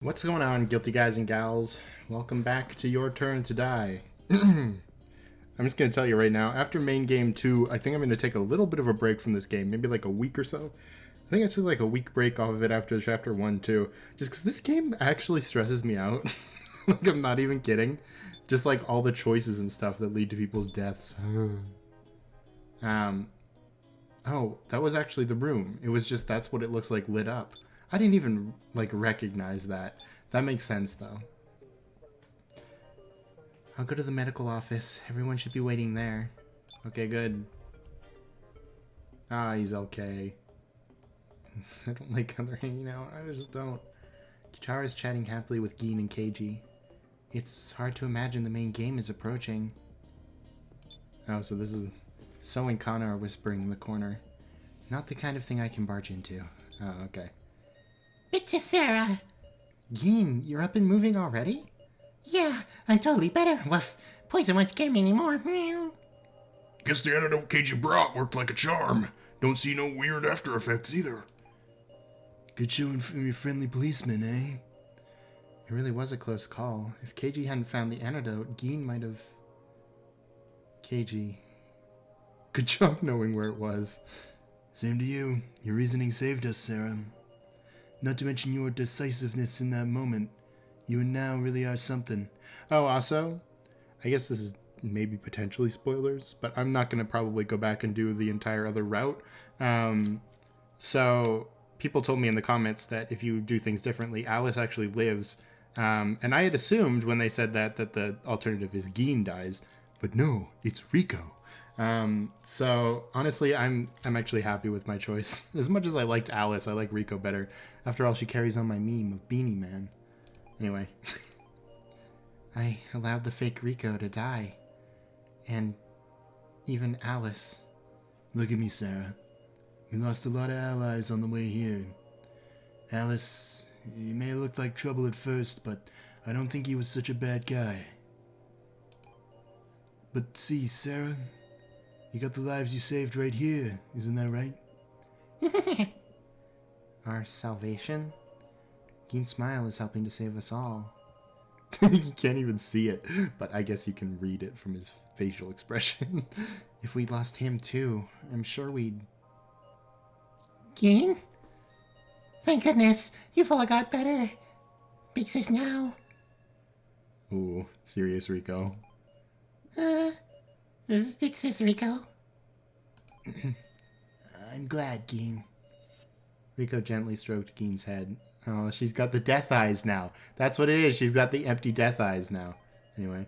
What's going on, guilty guys and gals? Welcome back to Your Turn to Die. I'm just going to tell you right now, after main game 2, I think I'm going to take a little bit of a break from this game, maybe like a week or so. I think I took like a week break off of it after chapter 1 too, just because this game actually stresses me out. Like, I'm not even kidding. Just like all the choices and stuff that lead to people's deaths. Oh, that was actually the room. It was just, that's what it looks like lit up. I didn't even, like, recognize that. That makes sense, though. I'll go to the medical office. Everyone should be waiting there. Okay, good. Ah, he's okay. I don't like how they're hanging out. I just don't. q-taro is chatting happily with Gin and Keiji. It's hard to imagine the main game is approaching. Oh, so this is... So and Kana are whispering in the corner. Not the kind of thing I can barge into. Oh, okay. It's just Sarah. Gin, you're up and moving already? Yeah, I'm totally better. Woof. Poison won't scare me anymore. Meow. Guess the antidote Keiji brought worked like a charm. Don't see no weird after effects either. Good showing from your friendly policeman, eh? It really was a close call. If Keiji hadn't found the antidote, Gin might have... Keiji. Good job knowing where it was. Same to you. Your reasoning saved us, Sarah. Not to mention your decisiveness in that moment. You and now really are something. Oh, also, I guess this is maybe potentially spoilers, but I'm not going to probably go back and do the entire other route. So people told me in the comments that if you do things differently, Alice actually lives. And I had assumed when they said that the alternative is Gin dies, but no, it's Rico. So honestly, I'm actually happy with my choice. As much as I liked Alice, I like Rico better. After all, she carries on my meme of Beanie Man. Anyway. I allowed the fake Rico to die. And even Alice. Look at me, Sarah. We lost a lot of allies on the way here. Alice, he may have looked like trouble at first, but I don't think he was such a bad guy. But see, Sarah, you got the lives you saved right here, isn't that right? Our salvation? Gin's smile is helping to save us all. You can't even see it, but I guess you can read it from his facial expression. If we'd lost him too, I'm sure we'd... Gin? Thank goodness, you've all got better. Fixes now. Ooh, serious Rico. Fixes, Rico. I'm glad, Gin. Rico gently stroked Gin's head. Oh, she's got the death eyes now. That's what it is. She's got the empty death eyes now. Anyway.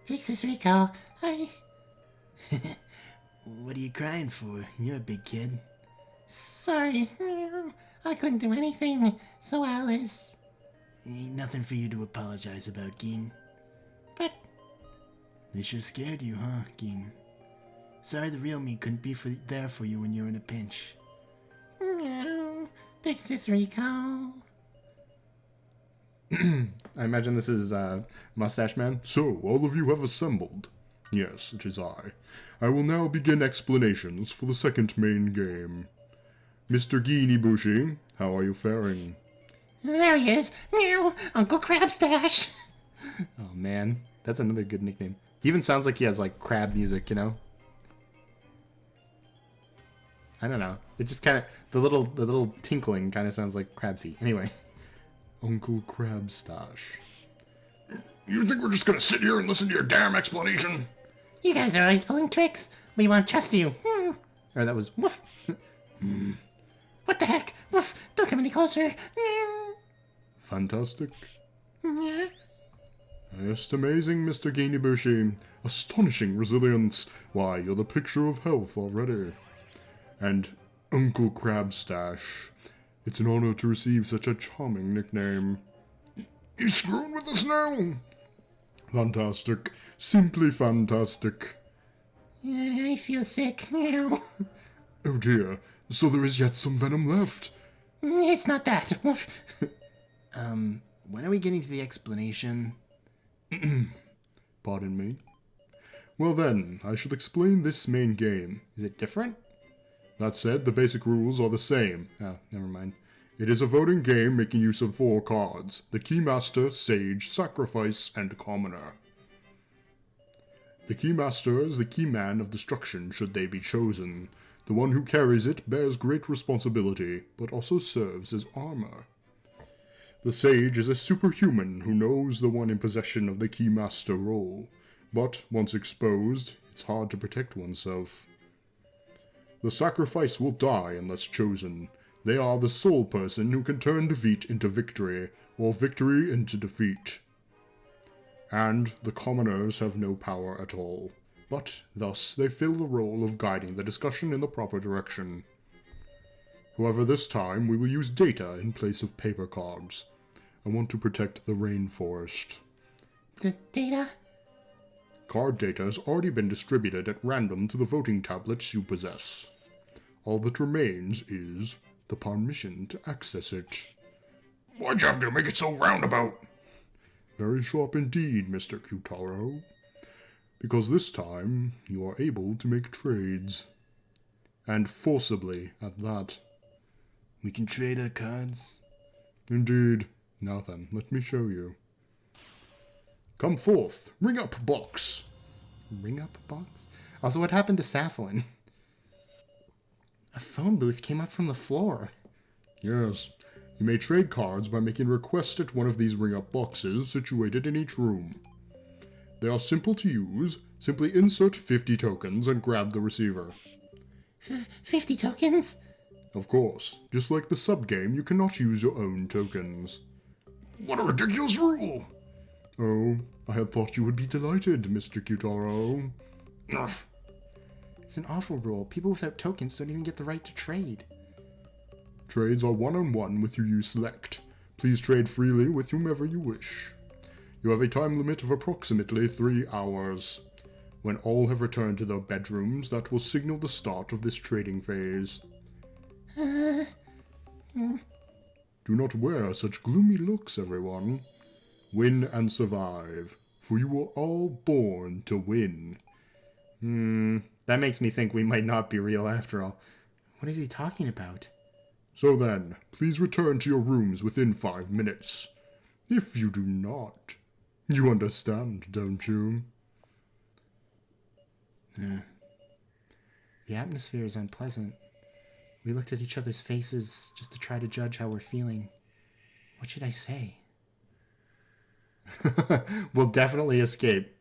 Fixes, Rico. What are you crying for? You're a big kid. Sorry. I couldn't do anything. So Alice. Ain't nothing for you to apologize about, Gin. But... They sure scared you, huh, Gin? Sorry the real me couldn't be there for you when you're in a pinch. No. Fixes, Rico. I imagine this is Mustache Man. So, all of you have assembled. Yes, it is I. I will now begin explanations for the second main game. Mr. Gin Ibushi, how are you faring? There he is. Meow. Uncle Crabstash. Oh man, that's another good nickname. He even sounds like he has like crab music, you know? I don't know. It just kind of the little tinkling kind of sounds like crab feet. Anyway, Uncle Crabstash. You think we're just gonna sit here and listen to your damn explanation? You guys are always pulling tricks. We won't trust you. or that was woof. What the heck? Woof. Don't come any closer. Fantastic. Just amazing, Mr. Gin Ibushi. Astonishing resilience. Why, you're the picture of health already. And Uncle Crabstash. It's an honor to receive such a charming nickname. You screwing with us now? Fantastic. Simply fantastic. I feel sick. Meow. Oh dear. So there is yet some venom left. It's not that. Woof. When are we getting to the explanation? Pardon me. Well then, I shall explain this main game. Is it different? That said, the basic rules are the same. Oh, never mind. It is a voting game making use of 4 cards: the Keymaster, Sage, Sacrifice, and Commoner. The Keymaster is the keyman of destruction should they be chosen. The one who carries it bears great responsibility, but also serves as armor. The Sage is a superhuman who knows the one in possession of the Keymaster role, but once exposed, it's hard to protect oneself. The Sacrifice will die unless chosen. They are the sole person who can turn defeat into victory, or victory into defeat. And the Commoners have no power at all, but thus they fill the role of guiding the discussion in the proper direction. However, this time we will use data in place of paper cards. I want to protect the rainforest. The data? Card data has already been distributed at random to the voting tablets you possess. All that remains is the permission to access it. Why'd you have to make it so roundabout? Very sharp indeed, Mr. Q-taro. Because this time, you are able to make trades. And forcibly, at that. We can trade our cards. Indeed. Now then, let me show you. Come forth, ring up box. Ring up box? Also, what happened to Saflin? A phone booth came up from the floor. Yes, you may trade cards by making requests at one of these ring-up boxes situated in each room. They are simple to use. Simply insert 50 tokens and grab the receiver. 50 tokens? Of course, just like the sub-game, you cannot use your own tokens. What a ridiculous rule! Oh, I had thought you would be delighted, Mr. Q-taro. Ugh. It's an awful rule. People without tokens don't even get the right to trade. Trades are one-on-one with who you select. Please trade freely with whomever you wish. You have a time limit of approximately 3 hours. When all have returned to their bedrooms, that will signal the start of this trading phase. Do not wear such gloomy looks, everyone. Win and survive, for you were all born to win. That makes me think we might not be real after all. What is he talking about? So then, please return to your rooms within 5 minutes. If you do not, you understand, don't you? The atmosphere is unpleasant. We looked at each other's faces just to try to judge how we're feeling. What should I say? We'll definitely escape.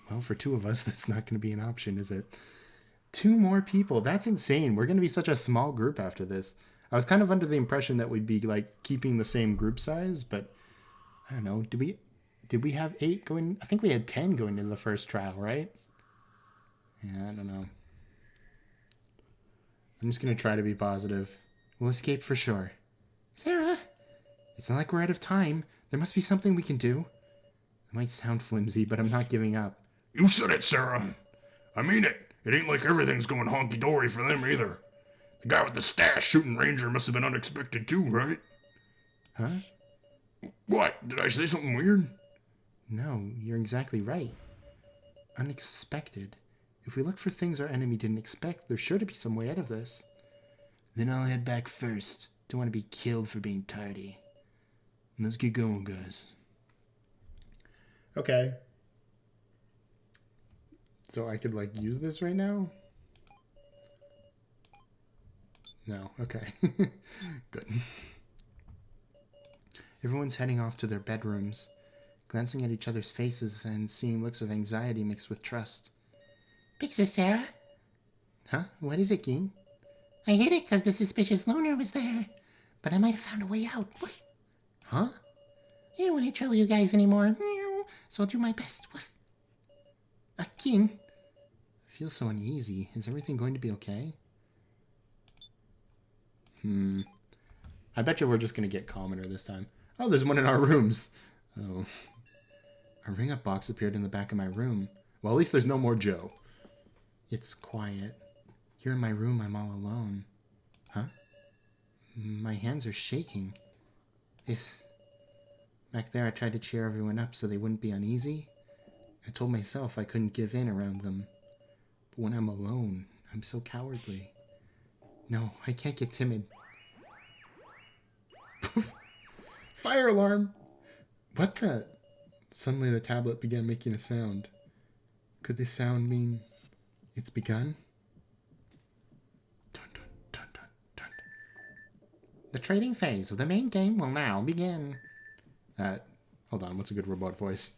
Well, for 2 of us, that's not going to be an option, is it? 2 more people. That's insane. We're going to be such a small group after this. I was kind of under the impression that we'd be like keeping the same group size, but I don't know. Did we have 8 going? I think we had 10 going into the first trial, right? Yeah, I don't know. I'm just going to try to be positive. We'll escape for sure. Sarah? It's not like we're out of time. There must be something we can do. It might sound flimsy, but I'm not giving up. You said it, Sarah. I mean it. It ain't like everything's going honky-dory for them either. The guy with the stash shooting Ranger must have been unexpected too, right? Huh? What? Did I say something weird? No, you're exactly right. Unexpected. If we look for things our enemy didn't expect, there's sure to be some way out of this. Then I'll head back first. Don't want to be killed for being tardy. Let's get going, guys. Okay. So I could, like, use this right now? No. Okay. Good. Everyone's heading off to their bedrooms, glancing at each other's faces and seeing looks of anxiety mixed with trust. Pixie Sarah? Huh? What is it, Ging? I hid it because the suspicious loner was there. But I might have found a way out. Woof. Huh? I don't want to trouble you guys anymore. So I'll do my best. Woof. King. I feel so uneasy. Is everything going to be okay? I bet you we're just going to get commoner this time. Oh, there's one in our rooms. Oh. A ring-up box appeared in the back of my room. Well, at least there's no more Joe. It's quiet. Here in my room, I'm all alone. Huh? My hands are shaking. Back there, I tried to cheer everyone up so they wouldn't be uneasy. I told myself I couldn't give in around them. But when I'm alone, I'm so cowardly. No, I can't get timid. Fire alarm! What the? Suddenly the tablet began making a sound. Could this sound mean it's begun? Dun, dun, dun, dun, dun. The trading phase of the main game will now begin. Hold on, what's a good robot voice?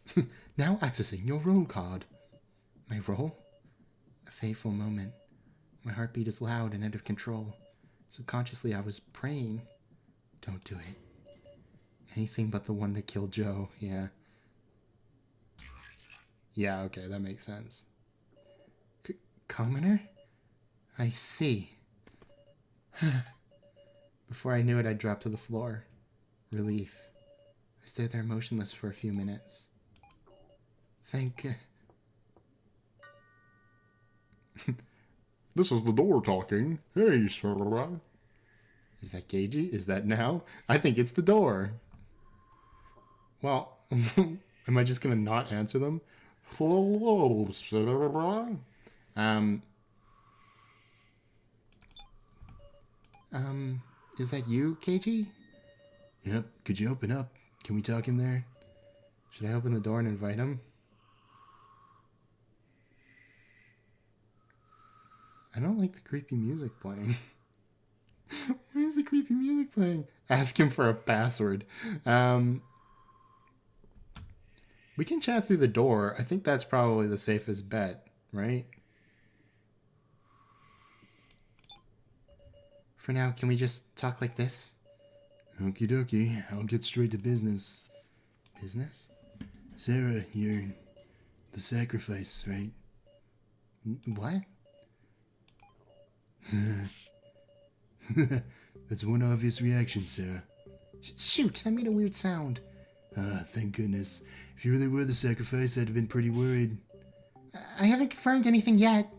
Now accessing your roll card. My roll? A fateful moment. My heartbeat is loud and out of control. Subconsciously, I was praying. Don't do it. Anything but the one that killed Joe, yeah. Yeah, okay, that makes sense. Commoner? I see. Before I knew it, I dropped to the floor. Relief. I stayed there motionless for a few minutes. This is the door talking. Hey, sir. Is that Gagey? Is that now? I think it's the door. Well, am I just gonna not answer them? Hello, sir. Is that you, Gagey? Yep, could you open up? Can we talk in there? Should I open the door and invite him? I don't like the creepy music playing. Why is the creepy music playing? Ask him for a password. We can chat through the door. I think that's probably the safest bet, right? For now, can we just talk like this? Okie dokie, I'll get straight to business. Business? Sarah, you're the sacrifice, right? What? That's one obvious reaction, Sarah. Shoot, I made a weird sound. Ah, thank goodness. If you really were the sacrifice, I'd have been pretty worried. I haven't confirmed anything yet.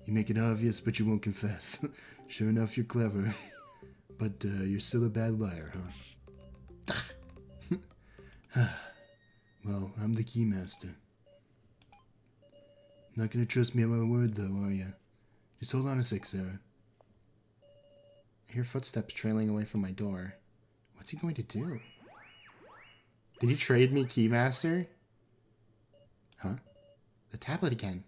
You make it obvious, but you won't confess. Sure enough, you're clever. But you're still a bad liar, huh? Well, I'm the keymaster. Not gonna trust me on my word, though, are you? Just hold on a sec, Sarah. I hear footsteps trailing away from my door. What's he going to do? Did he trade me Keymaster? Huh? The tablet again.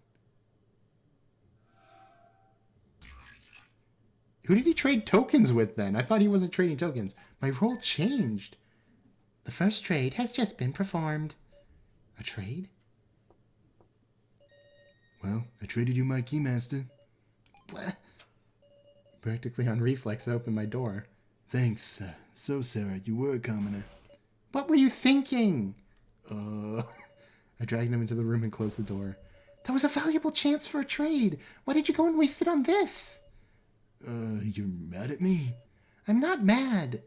Who did he trade tokens with then? I thought he wasn't trading tokens. My role changed. The first trade has just been performed. A trade? Well, I traded you my keymaster. What? Practically on reflex, I opened my door. Thanks. So, Sarah, you were a commoner. What were you thinking? I dragged him into the room and closed the door. That was a valuable chance for a trade. Why did you go and waste it on this? You're mad at me? I'm not mad.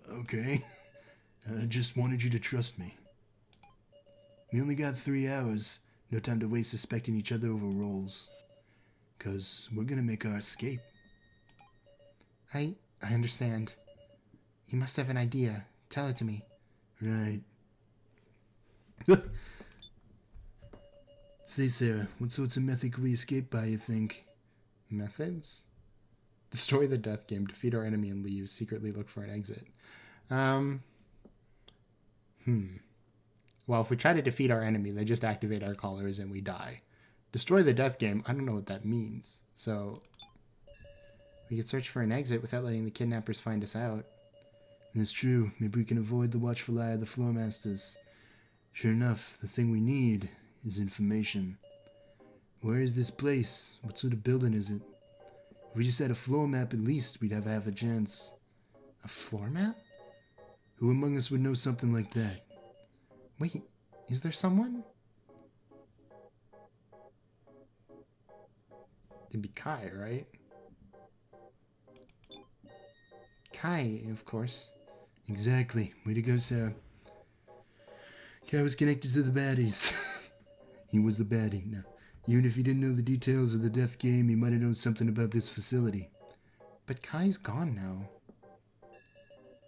Okay. I just wanted you to trust me. We only got 3 hours. No time to waste suspecting each other over roles. 'Cause we're gonna make our escape. I understand. You must have an idea. Tell it to me. Right. Say, Sarah, what sorts of method could we escape by, you think? Methods? Destroy the death game, defeat our enemy and leave, secretly look for an exit. Well, if we try to defeat our enemy, they just activate our collars and we die. Destroy the death game, I don't know what that means. So, we could search for an exit without letting the kidnappers find us out. That's true. Maybe we can avoid the watchful eye of the floor masters. Sure enough, the thing we need is information. Where is this place? What sort of building is it? If we just had a floor map, at least we'd have half a chance. A floor map? Who among us would know something like that? Wait, is there someone? It'd be Kai, right? Kai, of course. Exactly. Way to go, Sarah. Kai was connected to the baddies. He was the baddie. Now, even if he didn't know the details of the death game, he might have known something about this facility. But Kai's gone now.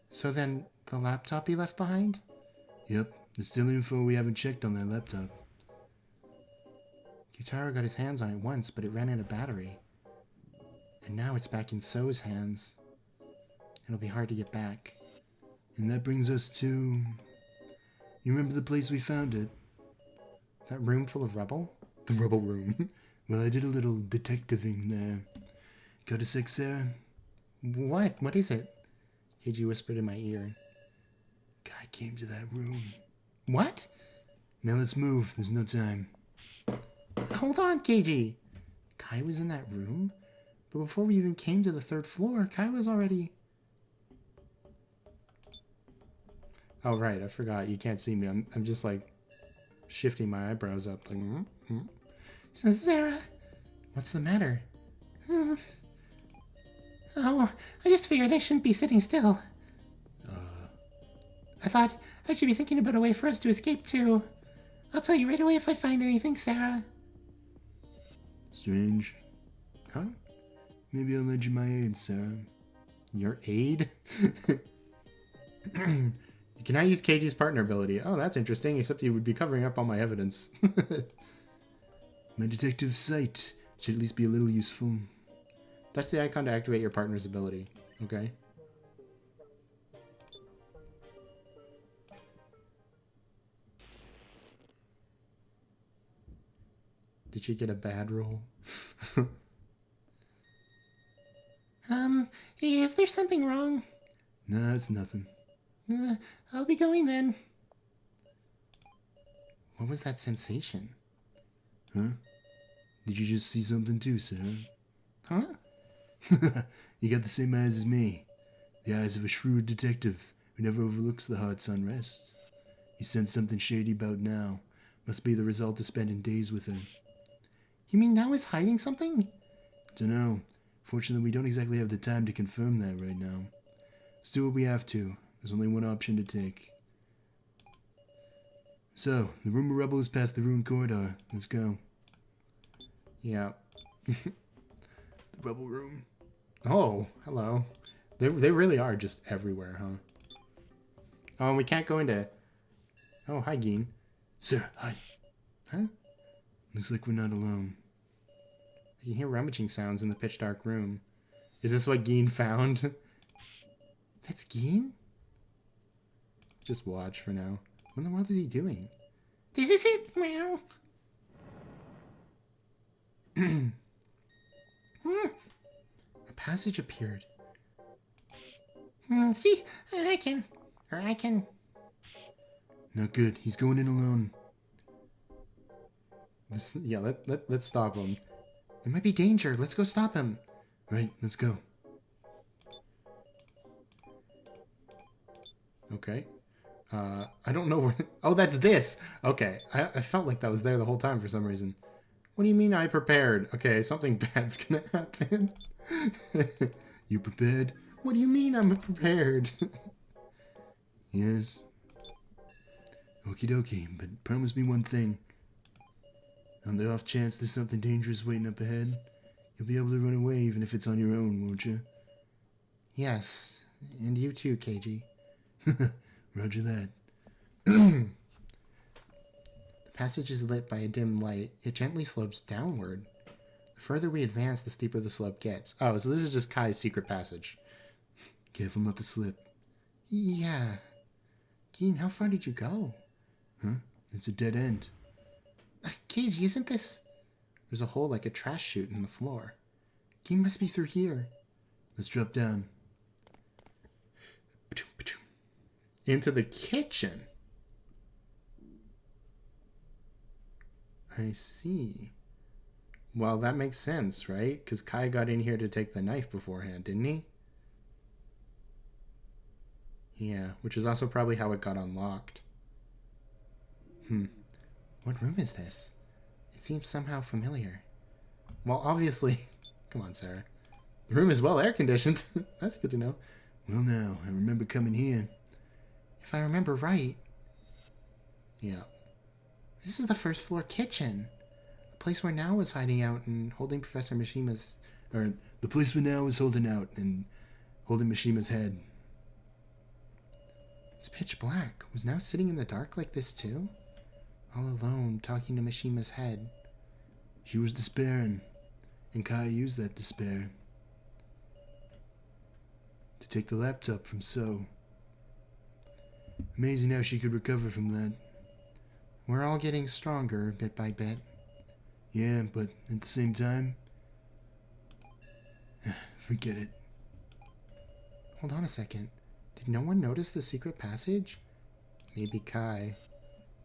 So then, the laptop he left behind? Yep, there's still info we haven't checked on that laptop. q-taro got his hands on it once, but it ran out of battery. And now it's back in So's hands. It'll be hard to get back. And that brings us to... You remember the place we found it? That room full of rubble? The rubble room. Well, I did a little detectiving there. Got a sec, Sarah? What? What is it? KG whispered in my ear. Guy came to that room. What? Now let's move. There's no time. Hold on, KG. Kai was in that room? But before we even came to the 3rd floor, Kai was already... Oh, right. I forgot. You can't see me. I'm just, like, shifting my eyebrows up. Like, So, Sarah, What's the matter? oh, I just figured I shouldn't be sitting still. I thought I should be thinking about a way for us to escape too. I'll tell you right away if I find anything, Sarah. Strange. Huh? Maybe I'll lend you my aid, Sarah. Your aid? Can I use KG's partner ability? Oh, that's interesting, except you would be covering up all my evidence. My detective sight should at least be a little useful. Touch the icon to activate your partner's ability. Okay. Did she get a bad roll? Is there something wrong? Nah, it's nothing. I'll be going then. What was that sensation? Huh? Did you just see something too, Sarah? Huh? You got the same eyes as me. The eyes of a shrewd detective who never overlooks the heart's unrest. You sense something shady about now. Must be the result of spending days with her. You mean now is hiding something? Dunno. Fortunately, we don't exactly have the time to confirm that right now. Let's do what we have to. There's only one option to take. So, the rumor rebel is past the ruined corridor. Let's go. Yeah. The rebel room. Oh, hello. They really are just everywhere, huh? Oh, and we can't go into... Oh, hi, Geen. Sir, hi. Huh? Looks like we're not alone. I can hear rummaging sounds in the pitch dark room. Is this what Geen found? That's Geen? Just watch for now. What in the world is he doing? This is it, meow. A passage appeared. See, I can. Not good. He's going in alone. Let's stop him. There might be danger. Let's go stop him. Right, let's go. Okay. I don't know where... Oh, that's this! Okay. I felt like that was there the whole time for some reason. What do you mean I prepared? Okay, something bad's gonna happen. You prepared? What do you mean I'm prepared? Yes. Okie dokie, but promise me one thing. On the off chance there's something dangerous waiting up ahead, you'll be able to run away even if it's on your own, won't you? Yes. And you too, KG. Roger that. The passage is lit by a dim light. It gently slopes downward. The further we advance, the steeper the slope gets. Oh, so this is just Kai's secret passage. Careful not to slip. Yeah. Geen, how far did you go? Huh? It's a dead end. KG, isn't this... There's a hole like a trash chute in the floor. Geen must be through here. Let's drop down. Into the kitchen. I see. Well, that makes sense, right? Because Kai got in here to take the knife beforehand, didn't he? Yeah, which is also probably how it got unlocked. What room is this? It seems somehow familiar. Well, obviously... Come on, Sarah. The room is well air-conditioned. That's good to know. Well now, I remember coming here. If I remember right... Yeah. This is the first floor kitchen. A place where Now was hiding out and holding Professor Mishima's... Or, the place where Now is holding out and holding Mishima's head. It's pitch black. Was Now sitting in the dark like this too? All alone, talking to Mishima's head. She was despairing, and Kai used that despair to take the laptop from So. Amazing how she could recover from that. We're all getting stronger bit by bit. Yeah, but at the same time, forget it. Hold on a second. Did no one notice the secret passage? Maybe Kai.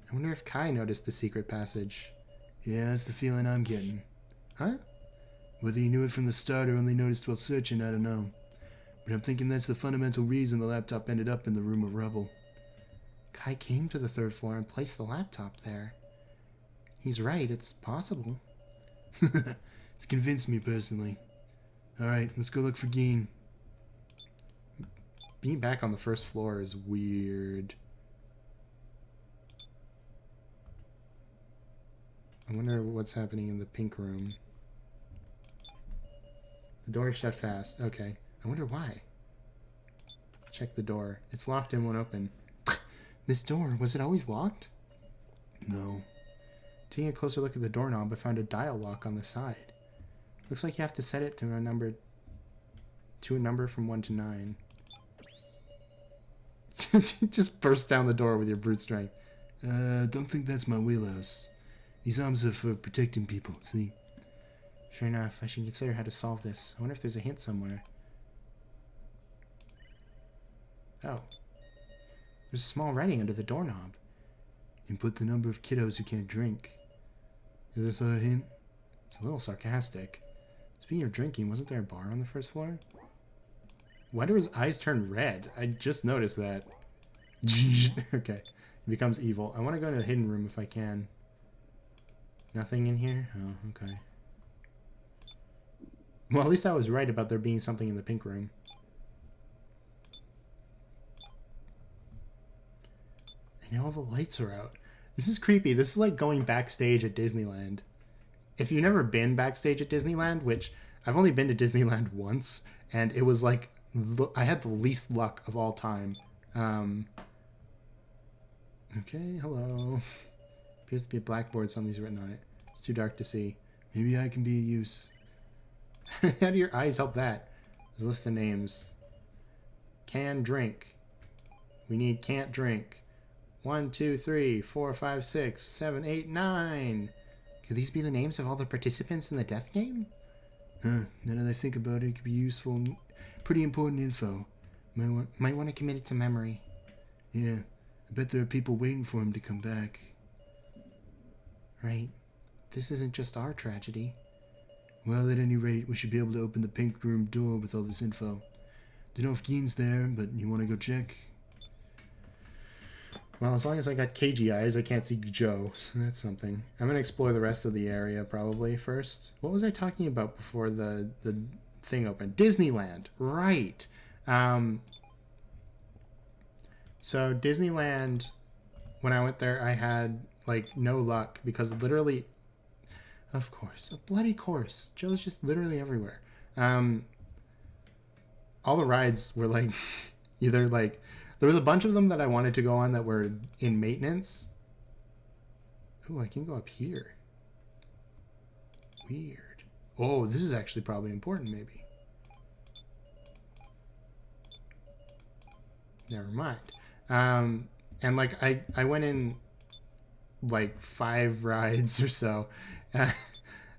I wonder if Kai noticed the secret passage. Yeah, that's the feeling I'm getting. Huh? Whether you knew it from the start or only noticed while searching, I don't know. But I'm thinking that's the fundamental reason the laptop ended up in the room of rubble. Kai came to the 3rd floor and placed the laptop there. He's right, it's possible. It's convinced me personally. Alright, let's go look for Geen. Being back on the 1st floor is weird. I wonder what's happening in the pink room. The door's shut fast. Okay. I wonder why. Check the door. It's locked and won't open. This door, was it always locked? No. Taking a closer look at the doorknob, I found a dial lock on the side. Looks like you have to set it to a number from 1 to 9. Just burst down the door with your brute strength. Don't think that's my wheelhouse. These arms are for protecting people, see? Sure enough, I should consider how to solve this. I wonder if there's a hint somewhere. Oh. There's a small writing under the doorknob. Input the number of kiddos who can't drink. Is this a hint? It's a little sarcastic. Speaking of drinking, wasn't there a bar on the 1st floor? Why do his eyes turn red? I just noticed that. Okay. He becomes evil. I want to go to the hidden room if I can. Nothing in here? Oh, okay. Well, at least I was right about there being something in the pink room. And all the lights are out. This is creepy. This is like going backstage at Disneyland. If you've never been backstage at Disneyland, which I've only been to Disneyland once, and it was like, I had the least luck of all time. Okay, hello. Appears to be a blackboard, something's written on it. It's too dark to see. Maybe I can be of use. How do your eyes help that? There's a list of names. Can drink. We need can't drink. 1, 2, 3, 4, 5, 6, 7, 8, 9. Could these be the names of all the participants in the death game? Huh, now that I think about it, it could be useful. Pretty important info. Might want to commit it to memory. Yeah, I bet there are people waiting for him to come back. Right. This isn't just our tragedy. Well, at any rate, we should be able to open the pink room door with all this info. Don't know if Geen's there, but you want to go check? Well, as long as I got cagey eyes, I can't see Joe, so that's something. I'm going to explore the rest of the area probably first. What was I talking about before the thing opened? Disneyland, right. So Disneyland, when I went there, I had like no luck because literally, of course, a bloody course. Joe's just literally everywhere. All the rides were like either like, there was a bunch of them that I wanted to go on that were in maintenance. Oh, I can go up here. Weird. Oh, this is actually probably important, maybe. Never mind. And like I went in like 5 rides or so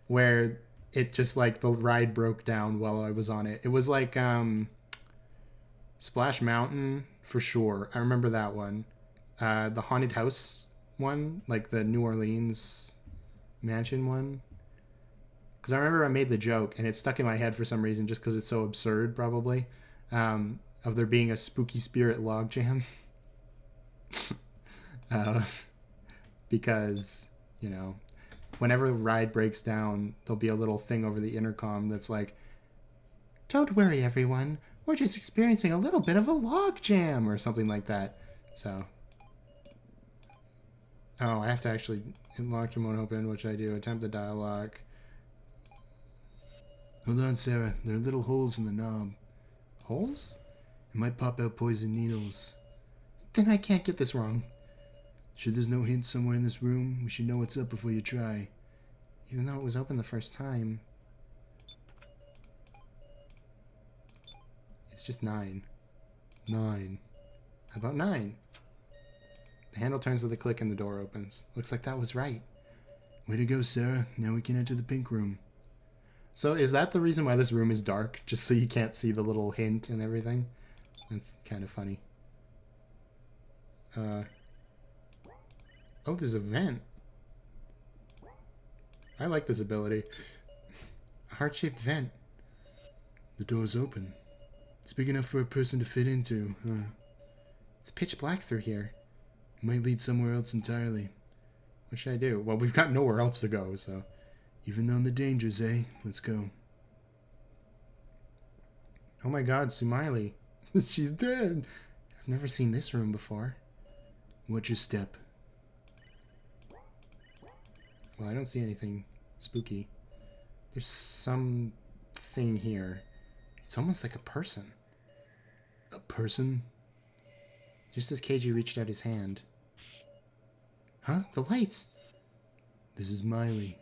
where it just like the ride broke down while I was on it. It was like Splash Mountain for sure. I remember that one. The haunted house one, like the New Orleans mansion one. Because I remember I made the joke and it stuck in my head for some reason, just because it's so absurd, probably, of there being a spooky spirit logjam. Because, you know, whenever the ride breaks down, there'll be a little thing over the intercom that's like, "Don't worry, everyone. We're just experiencing a little bit of a logjam," or something like that. So, oh, I have to actually logjam won't open, which I do. Attempt the dialogue. Hold on, Sarah. There are little holes in the knob. Holes? It might pop out poison needles. Then I can't get this wrong. Sure there's no hint somewhere in this room? We should know what's up before you try. Even though it was open the first time. It's just 9. 9. How about 9? The handle turns with a click and the door opens. Looks like that was right. Way to go, Sarah. Now we can enter the pink room. So is that the reason why this room is dark? Just so you can't see the little hint and everything? That's kind of funny. Oh, there's a vent. I like this ability. A heart-shaped vent. The door's open. It's big enough for a person to fit into, huh? It's pitch black through here. Might lead somewhere else entirely. What should I do? Well, we've got nowhere else to go, so... Even known the dangers, eh? Let's go. Oh my god, Sumaili. She's dead. I've never seen this room before. Watch your step. Well, I don't see anything spooky. There's some thing here. It's almost like a person. A person? Just as Keiji reached out his hand. Huh? The lights! This is Miley.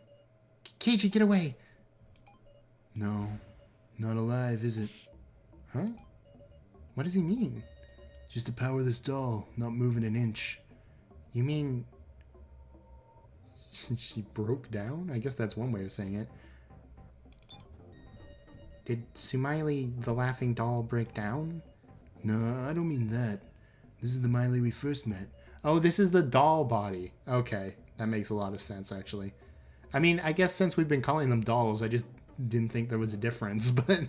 Keiji, get away! No, not alive, is it? Huh? What does he mean? Just a powerless doll, not moving an inch. You mean... she broke down? I guess that's one way of saying it. Did Sumaili, the laughing doll, break down? No, I don't mean that. This is the Miley we first met. Oh, this is the doll body. Okay, that makes a lot of sense, actually. I mean, I guess since we've been calling them dolls, I just didn't think there was a difference. But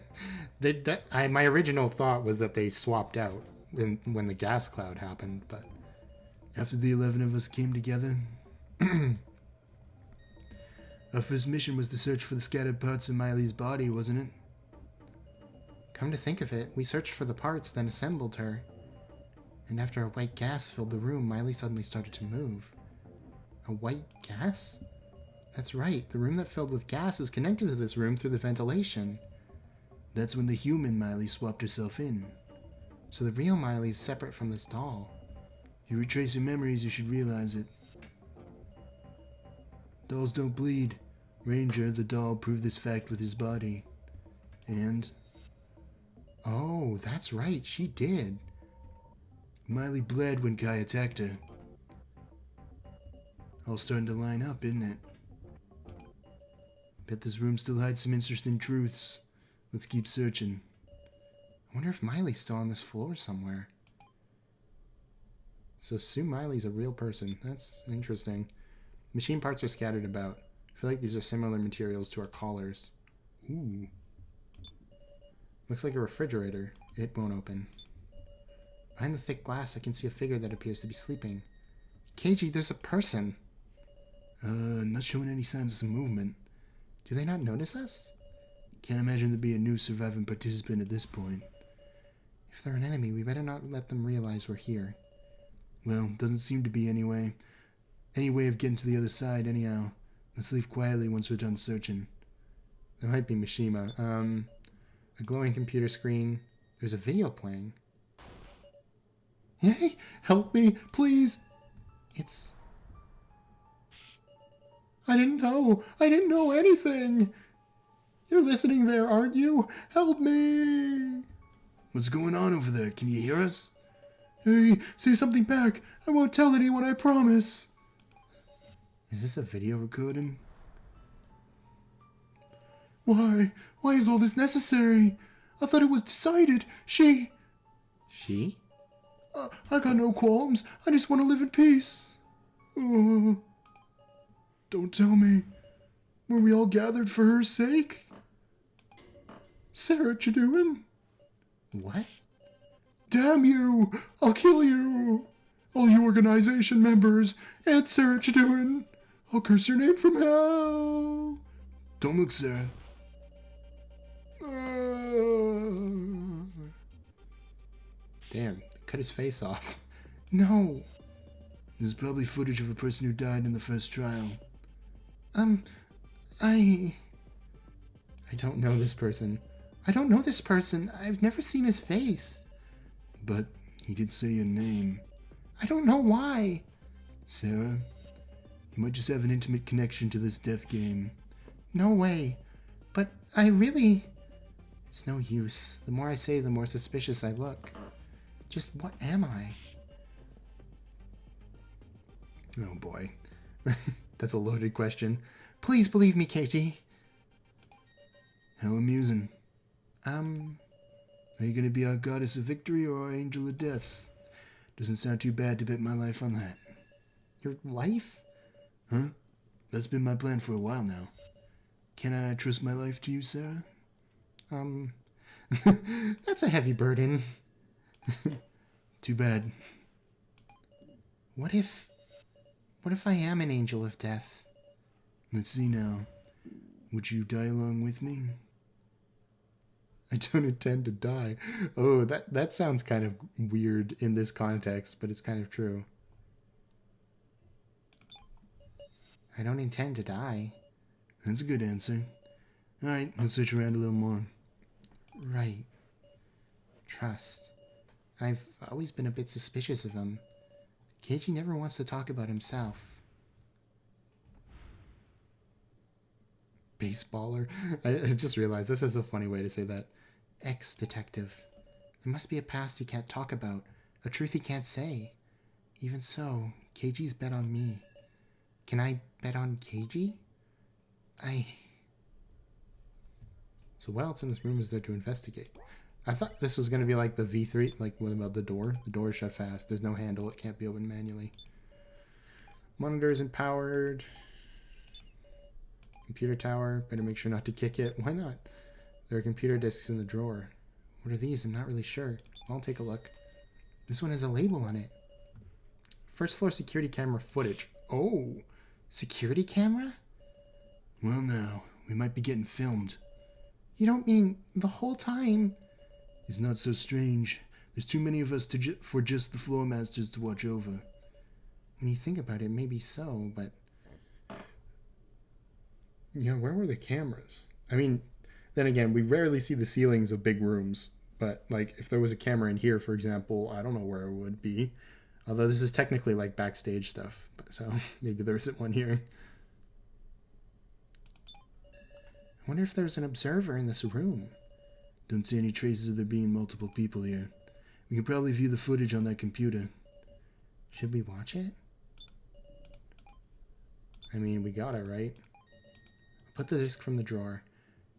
my original thought was that they swapped out when the gas cloud happened. But after the 11 of us came together, our first mission was to search for the scattered parts of Miley's body, wasn't it? Come to think of it, we searched for the parts, then assembled her. And after a white gas filled the room, Miley suddenly started to move. A white gas? That's right, the room that filled with gas is connected to this room through the ventilation. That's when the human Miley swapped herself in. So the real Miley's separate from this doll. If you retrace your memories, you should realize it. Dolls don't bleed. Ranger, the doll, proved this fact with his body. And... oh, that's right, she did. Miley bled when Kai attacked her. All starting to line up, isn't it? Bet this room still hides some interesting truths. Let's keep searching. I wonder if Miley's still on this floor somewhere. So Sumaili's a real person. That's interesting. Machine parts are scattered about. I feel like these are similar materials to our collars. Ooh. Looks like a refrigerator. It won't open. Behind the thick glass, I can see a figure that appears to be sleeping. Keiji, there's a person. Not showing any signs of movement. Do they not notice us? Can't imagine there'd be a new surviving participant at this point. If they're an enemy, we better not let them realize we're here. Well, doesn't seem to be anyway. Any way of getting to the other side, anyhow. Let's leave quietly once we're done searching. That might be Mishima. A glowing computer screen. There's a video playing. Hey, help me, please. It's... I didn't know anything. You're listening there, aren't you? Help me. What's going on over there? Can you hear us? Hey, say something back. I won't tell anyone, I promise. Is this a video recording? Why? Why is all this necessary? I thought it was decided. She? I got no qualms. I just want to live in peace. Oh. Don't tell me. Were we all gathered for her sake? Sarah, what you doing? What? Damn you! I'll kill you! All you organization members, and Sarah, what you doing? I'll curse your name from hell! Don't look, Sarah. Damn, cut his face off. No! This is probably footage of a person who died in the first trial. I don't know this person. I don't know this person. I've never seen his face. But he did say your name. I don't know why. Sarah, you might just have an intimate connection to this death game. No way. But I really... It's no use. The more I say, the more suspicious I look. Just what am I? Oh boy. That's a loaded question. Please believe me, Katie. How amusing. Are you gonna be our goddess of victory or our angel of death? Doesn't sound too bad to bet my life on that. Your life? Huh? That's been my plan for a while now. Can I trust my life to you, Sarah? That's a heavy burden. Too bad. What if I am an angel of death? Let's see now. Would you die along with me? I don't intend to die. Oh, that sounds kind of weird in this context, but it's kind of true. I don't intend to die. That's a good answer. Alright, let's switch around a little more. Right. Trust. I've always been a bit suspicious of him. Keiji never wants to talk about himself. Baseballer? I just realized this is a funny way to say that. Ex-detective. There must be a past he can't talk about, a truth he can't say. Even so, Keiji's bet on me. Can I bet on Keiji? So what else in this room is there to investigate? I thought this was going to be like the V3, like what about the door? The door is shut fast. There's no handle. It can't be opened manually. Monitor isn't powered. Computer tower. Better make sure not to kick it. Why not? There are computer disks in the drawer. What are these? I'm not really sure. I'll take a look. This one has a label on it. First floor security camera footage. Oh, security camera? Well now, we might be getting filmed. You don't mean the whole time? It's not so strange. There's too many of us for just the floor masters to watch over. When you think about it, maybe so, but... Yeah, where were the cameras? I mean, then again, we rarely see the ceilings of big rooms. But, like, if there was a camera in here, for example, I don't know where it would be. Although this is technically, like, backstage stuff. But, so, maybe there isn't one here. I wonder if there's an observer in this room. Don't see any traces of there being multiple people here. We can probably view the footage on that computer. Should we watch it? I mean, we got it, right? I'll put the disc from the drawer.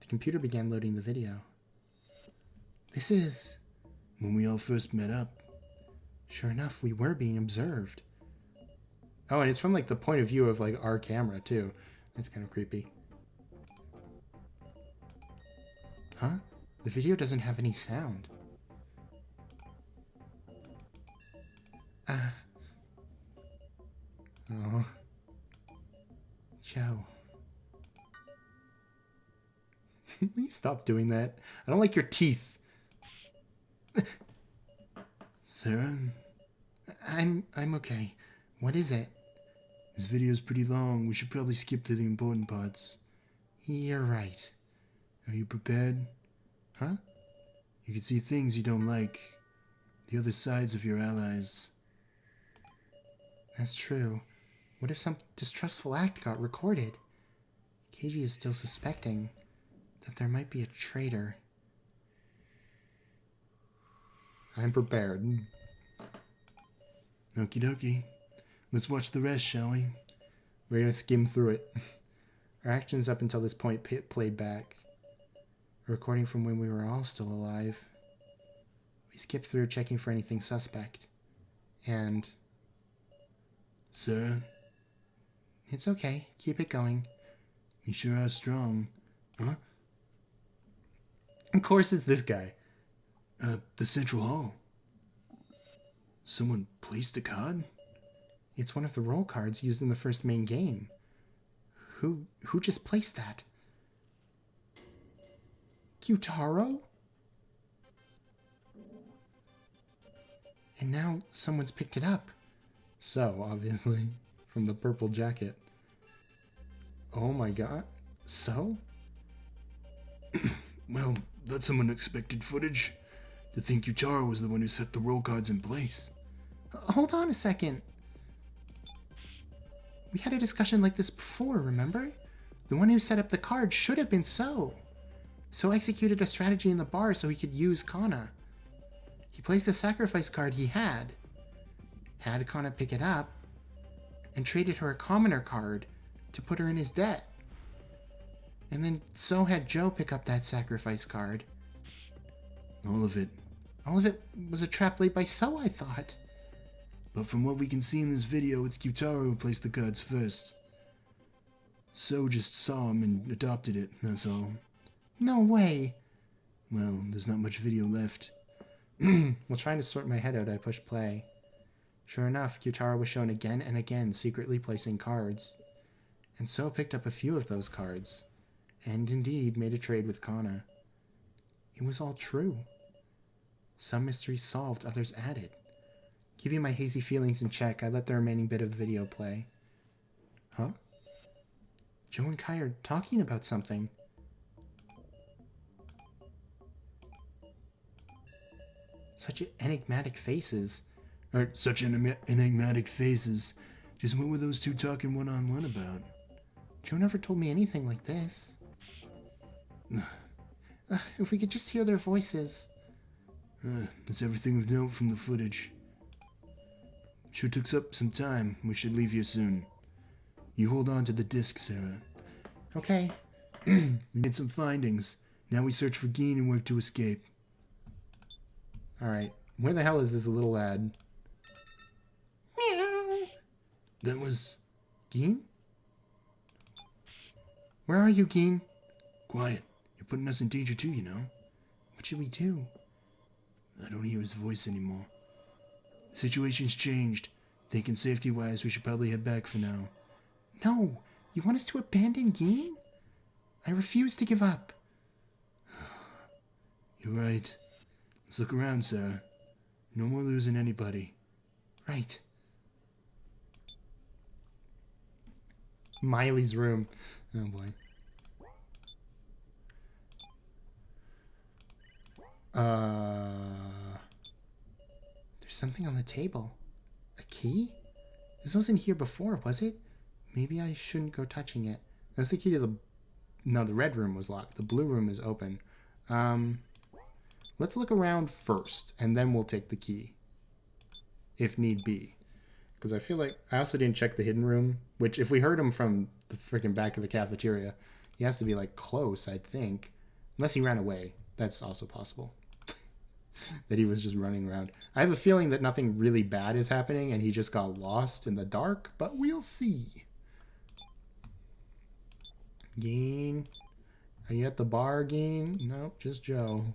The computer began loading the video. This is... when we all first met up. Sure enough, we were being observed. Oh, and it's from, like, the point of view of, like, our camera, too. That's kind of creepy. Huh? The video doesn't have any sound. Oh. Joe. Will you stop doing that? I don't like your teeth. Sarah? I'm okay. What is it? This video's pretty long. We should probably skip to the important parts. You're right. Are you prepared? Huh? You can see things you don't like. The other sides of your allies. That's true. What if some distrustful act got recorded? Keiji is still suspecting that there might be a traitor. I'm prepared. Okie dokie. Let's watch the rest, shall we? We're gonna skim through it. Our actions up until this point played back. A recording from when we were all still alive. We skipped through checking for anything suspect. And... Sarah? It's okay. Keep it going. You sure are strong. Huh? Of course it's this guy. The Central Hall. Someone placed a card? It's one of the roll cards used in the first main game. Who just placed that? Q-taro? And now someone's picked it up. So, obviously, from the purple jacket. Oh my god. So? Well, that's some unexpected footage. To think q-taro was the one who set the roll cards in place. Hold on a second. We had a discussion like this before, remember? The one who set up the card should have been So. So executed a strategy in the bar so he could use Kana. He placed the sacrifice card he had Kana pick it up, and traded her a commoner card to put her in his debt. And then So had Joe pick up that sacrifice card. All of it. All of it was a trap laid by So, I thought. But from what we can see in this video, it's q-taro who placed the cards first. So just saw him and adopted it, that's all. No way. Well, there's not much video left. While trying to sort my head out, I pushed play. Sure enough, q-taro was shown again and again secretly placing cards. And So picked up a few of those cards, and indeed made a trade with Kana. It was all true. Some mysteries solved, others added. Keeping my hazy feelings in check, I let the remaining bit of the video play. Huh? Joe and Kai are talking about something. Such enigmatic faces. Or such enigmatic faces. Just what were those two talking one-on-one about? Joe never told me anything like this. If we could just hear their voices. That's everything of note from the footage. Sure took up some time. We should leave here soon. You hold on to the disc, Sarah. Okay. We made some findings. Now we search for Geen and work to escape. Alright. Where the hell is this little lad? Meow. That was... Geen? Where are you, Geen? Quiet. You're putting us in danger too, you know. What should we do? I don't hear his voice anymore. The situation's changed. Thinking safety-wise, we should probably head back for now. No! You want us to abandon Geen? I refuse to give up. You're right. Let's look around, Sarah. No more losing anybody. Right. Miley's room. Oh boy. There's something on the table. A key? This wasn't here before, was it? Maybe I shouldn't go touching it. That's the key to the... No, the red room was locked. The blue room is open. Let's look around first, and then we'll take the key. If need be. Because I feel like... I also didn't check the hidden room, which if we heard him from the freaking back of the cafeteria, he has to be, like, close, I think. Unless he ran away. That's also possible. That he was just running around. I have a feeling that nothing really bad is happening, and he just got lost in the dark, but we'll see. Geen? Are you at the bar, Geen? Nope, just Joe.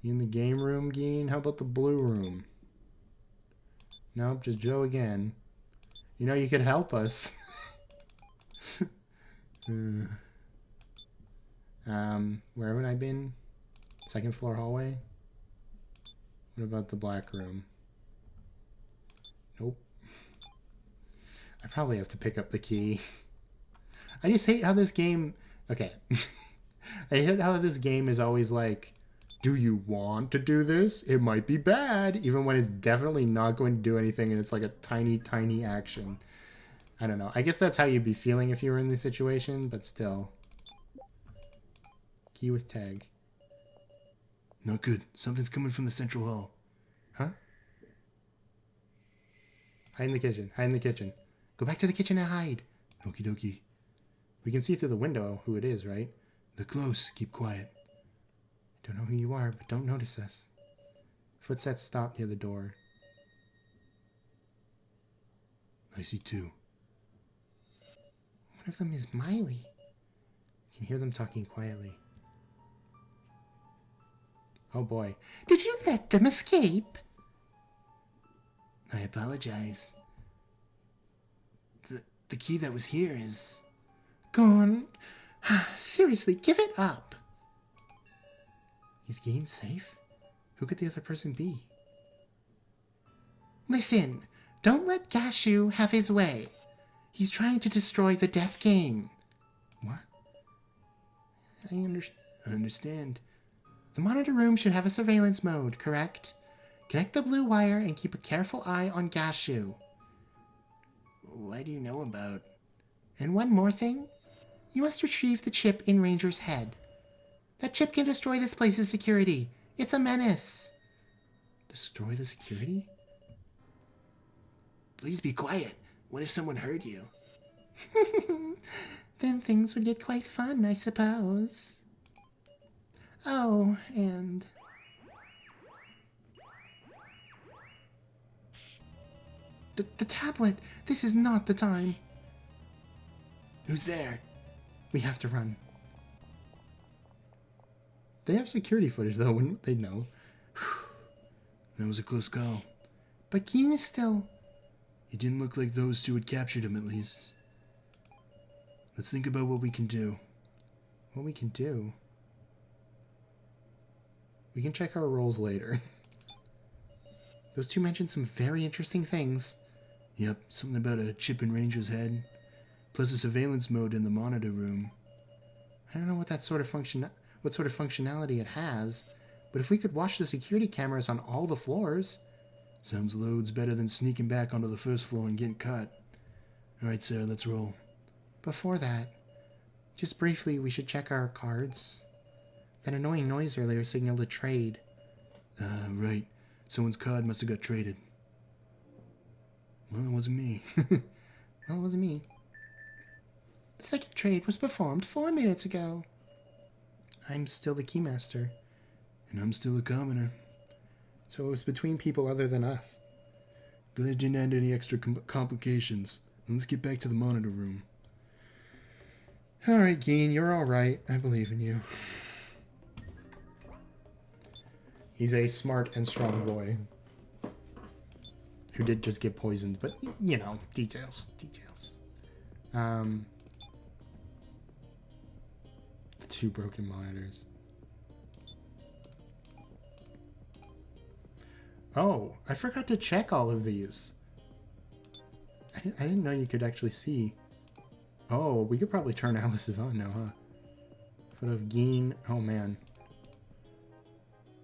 You in the game room, Geen? How about the blue room? Nope, just Joe again. You know, you could help us. Where haven't I been? Second floor hallway? What about the black room? Nope. I probably have to pick up the key. I just hate how this game... Okay. I hate how this game is always like, do you want to do this? It might be bad, even when it's definitely not going to do anything and it's like a tiny, tiny action. I don't know. I guess that's how you'd be feeling if you were in this situation, but still. Key with tag. Not good. Something's coming from the central hall. Huh? Hide in the kitchen. Hide in the kitchen. Go back to the kitchen and hide. Okie dokie. We can see through the window who it is, right? They're close. Keep quiet. Don't know who you are, but don't notice us. Footsteps stop near the door. I see two. One of them is Miley. You can hear them talking quietly. Oh boy. Did you let them escape? I apologize. The key that was here is... Gone. Seriously, give it up. Is Geen safe? Who could the other person be? Listen, don't let Gashu have his way. He's trying to destroy the death game. What? I understand. The monitor room should have a surveillance mode, correct? Connect the blue wire and keep a careful eye on Gashu. Why do you know about... And one more thing. You must retrieve the chip in Ranger's head. That chip can destroy this place's security. It's a menace. Destroy the security? Please be quiet. What if someone heard you? Then things would get quite fun, I suppose. Oh, and... The tablet! This is not the time! Who's there? We have to run. They have security footage, though, wouldn't they know? That was a close call. But Keen is still... It didn't look like those two had captured him, at least. Let's think about what we can do. What we can do? We can check our roles later. Those two mentioned some very interesting things. Yep, something about a chip in Ranger's head. Plus a surveillance mode in the monitor room. I don't know what sort of functionality it has, but if we could watch the security cameras on all the floors... Sounds loads better than sneaking back onto the first floor and getting caught. Alright, Sarah, let's roll. Before that, just briefly, we should check our cards. That annoying noise earlier signaled a trade. Right. Someone's card must have got traded. Well, it wasn't me. Well, it wasn't me. The second trade was performed 4 minutes ago. I'm still the keymaster. And I'm still a commoner. So it was between people other than us. Glad you didn't add any extra complications. Let's get back to the monitor room. Alright, Geen, you're alright. I believe in you. He's a smart and strong boy. Who did just get poisoned, but, you know, details. The 2 broken monitors. Oh, I forgot to check all of these. I didn't know you could actually see. Oh, we could probably turn Alice's on now, huh? Photo of Geen. Oh, man.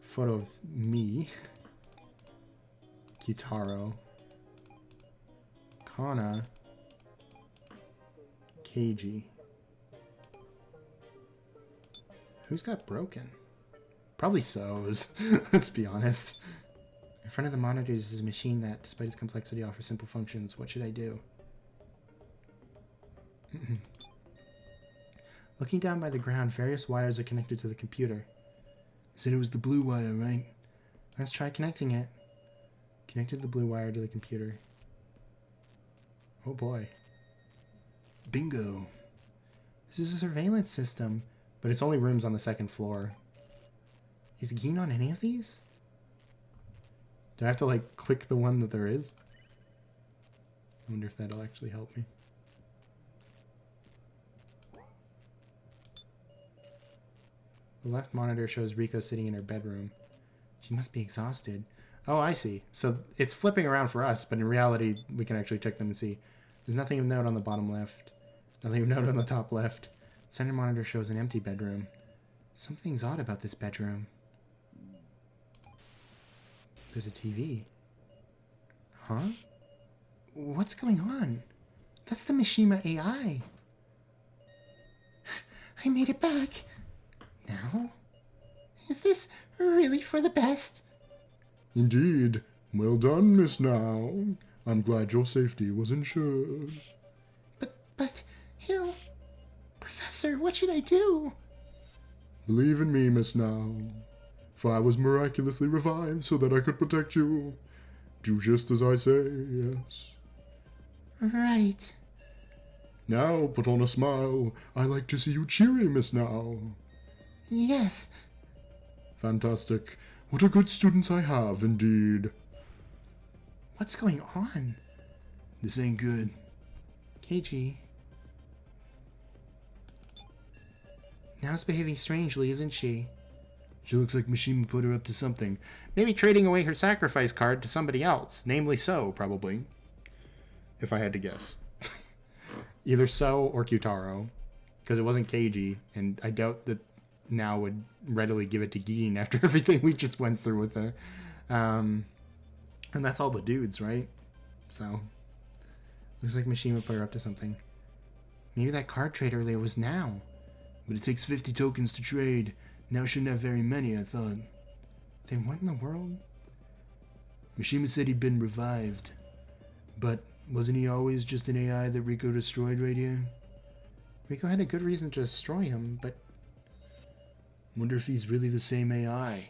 Photo of me. q-taro. Kana. Keiji. Who's got broken? Probably So's. Let's be honest. In front of the monitors is a machine that, despite its complexity, offers simple functions. What should I do? Looking down by the ground, various wires are connected to the computer. Said it was the blue wire, right? Let's try connecting it. Connected the blue wire to the computer. Oh boy. Bingo. This is a surveillance system. But it's only rooms on the 2nd floor. Is Geen on any of these? Do I have to, like, click the one that there is? I wonder if that'll actually help me. The left monitor shows Rico sitting in her bedroom. She must be exhausted. Oh, I see. So it's flipping around for us, but in reality, we can actually check them and see. There's nothing of note on the bottom left. Nothing of note on the top left. Center monitor shows an empty bedroom. Something's odd about this bedroom. There's a TV. Huh? What's going on? That's the Mishima AI. I made it back. Now? Is this really for the best? Indeed. Well done, Miss Now. I'm glad your safety was ensured. But, he'll... Professor, what should I do? Believe in me, Miss Now. For I was miraculously revived so that I could protect you. Do just as I say, yes. Right. Now put on a smile. I like to see you cheery, Miss Now. Yes. Fantastic. What a good students I have, indeed. What's going on? This ain't good. Keiji. Now's behaving strangely, isn't she? She looks like Mishima put her up to something. Maybe trading away her sacrifice card to somebody else. Namely So, probably. If I had to guess. Either So or q-taro. Because it wasn't Keiji, and I doubt that Now would readily give it to Geen after everything we just went through with her. And that's all the dudes, right? So, looks like Mishima put her up to something. Maybe that card trade earlier was Now. But it takes 50 tokens to trade. Now shouldn't have very many, I thought. Then what in the world? Mishima said he'd been revived. But wasn't he always just an AI that Rico destroyed right here? Rico had a good reason to destroy him, but... Wonder if he's really the same AI.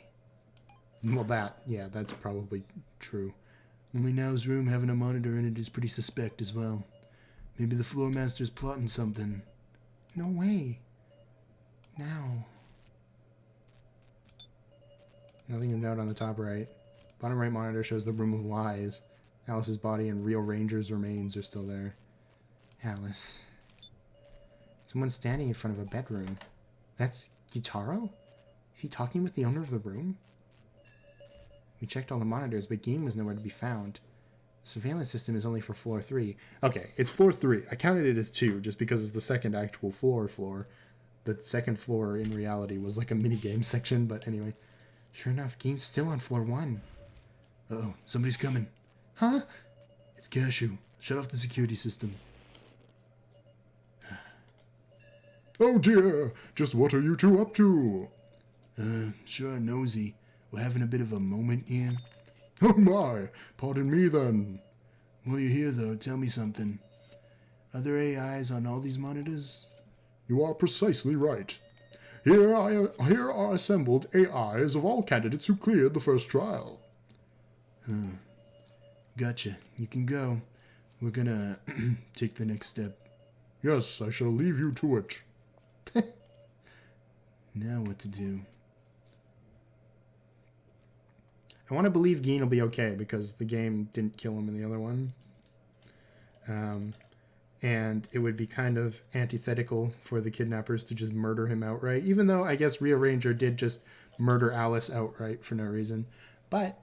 Well, that's probably true. Only now's room having a monitor in it is pretty suspect as well. Maybe the floor master's plotting something. No way. Now. Nothing of note on the top right. Bottom right monitor shows the Room of Lies. Alice's body and real Ranger's remains are still there. Alice. Someone's standing in front of a bedroom. That's q-taro? Is he talking with the owner of the room? We checked all the monitors, but Geen was nowhere to be found. The surveillance system is only for floor 3. Okay, it's floor 3. I counted it as 2, just because it's the second actual floor. The second floor, in reality, was like a minigame section, but anyway. Sure enough, Geen's still on floor 1. Uh-oh, somebody's coming. Huh? It's Cashew. Shut off the security system. Oh dear, just what are you two up to? Sure nosy. We're having a bit of a moment here. Oh my, pardon me then. While you're here, though, tell me something. Are there AIs on all these monitors? You are precisely right. Here are assembled AIs of all candidates who cleared the first trial. Gotcha. You can go. We're gonna take the next step. Yes, I shall leave you to it. Now what to do? I want to believe Geen will be okay because the game didn't kill him in the other one. And it would be kind of antithetical for the kidnappers to just murder him outright, even though I guess Rio Ranger did just murder Alice outright for no reason. But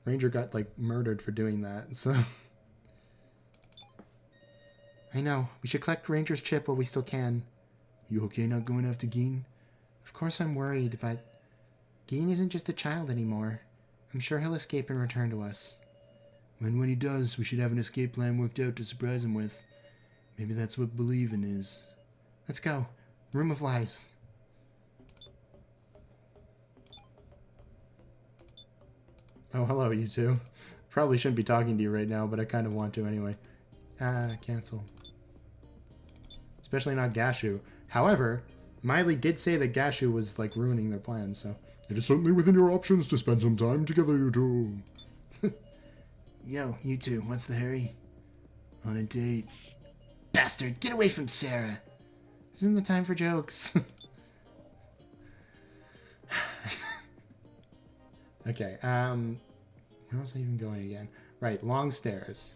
Ranger got, like, murdered for doing that, so... I know. We should collect Ranger's chip while we still can. You okay not going after Geen? Of course I'm worried, but Geen isn't just a child anymore. I'm sure he'll escape and return to us. When he does, we should have an escape plan worked out to surprise him with. Maybe that's what believing is. Let's go. Room of Lies. Oh, hello, you two. Probably shouldn't be talking to you right now, but I kind of want to anyway. Cancel. Especially not Gashu. However, Miley did say that Gashu was, like, ruining their plans, so... It is certainly within your options to spend some time together, you two. Yo, you two, what's the hurry? On a date. Bastard, get away from Sarah! This isn't the time for jokes. Okay, where was I even going again? Right, long stairs.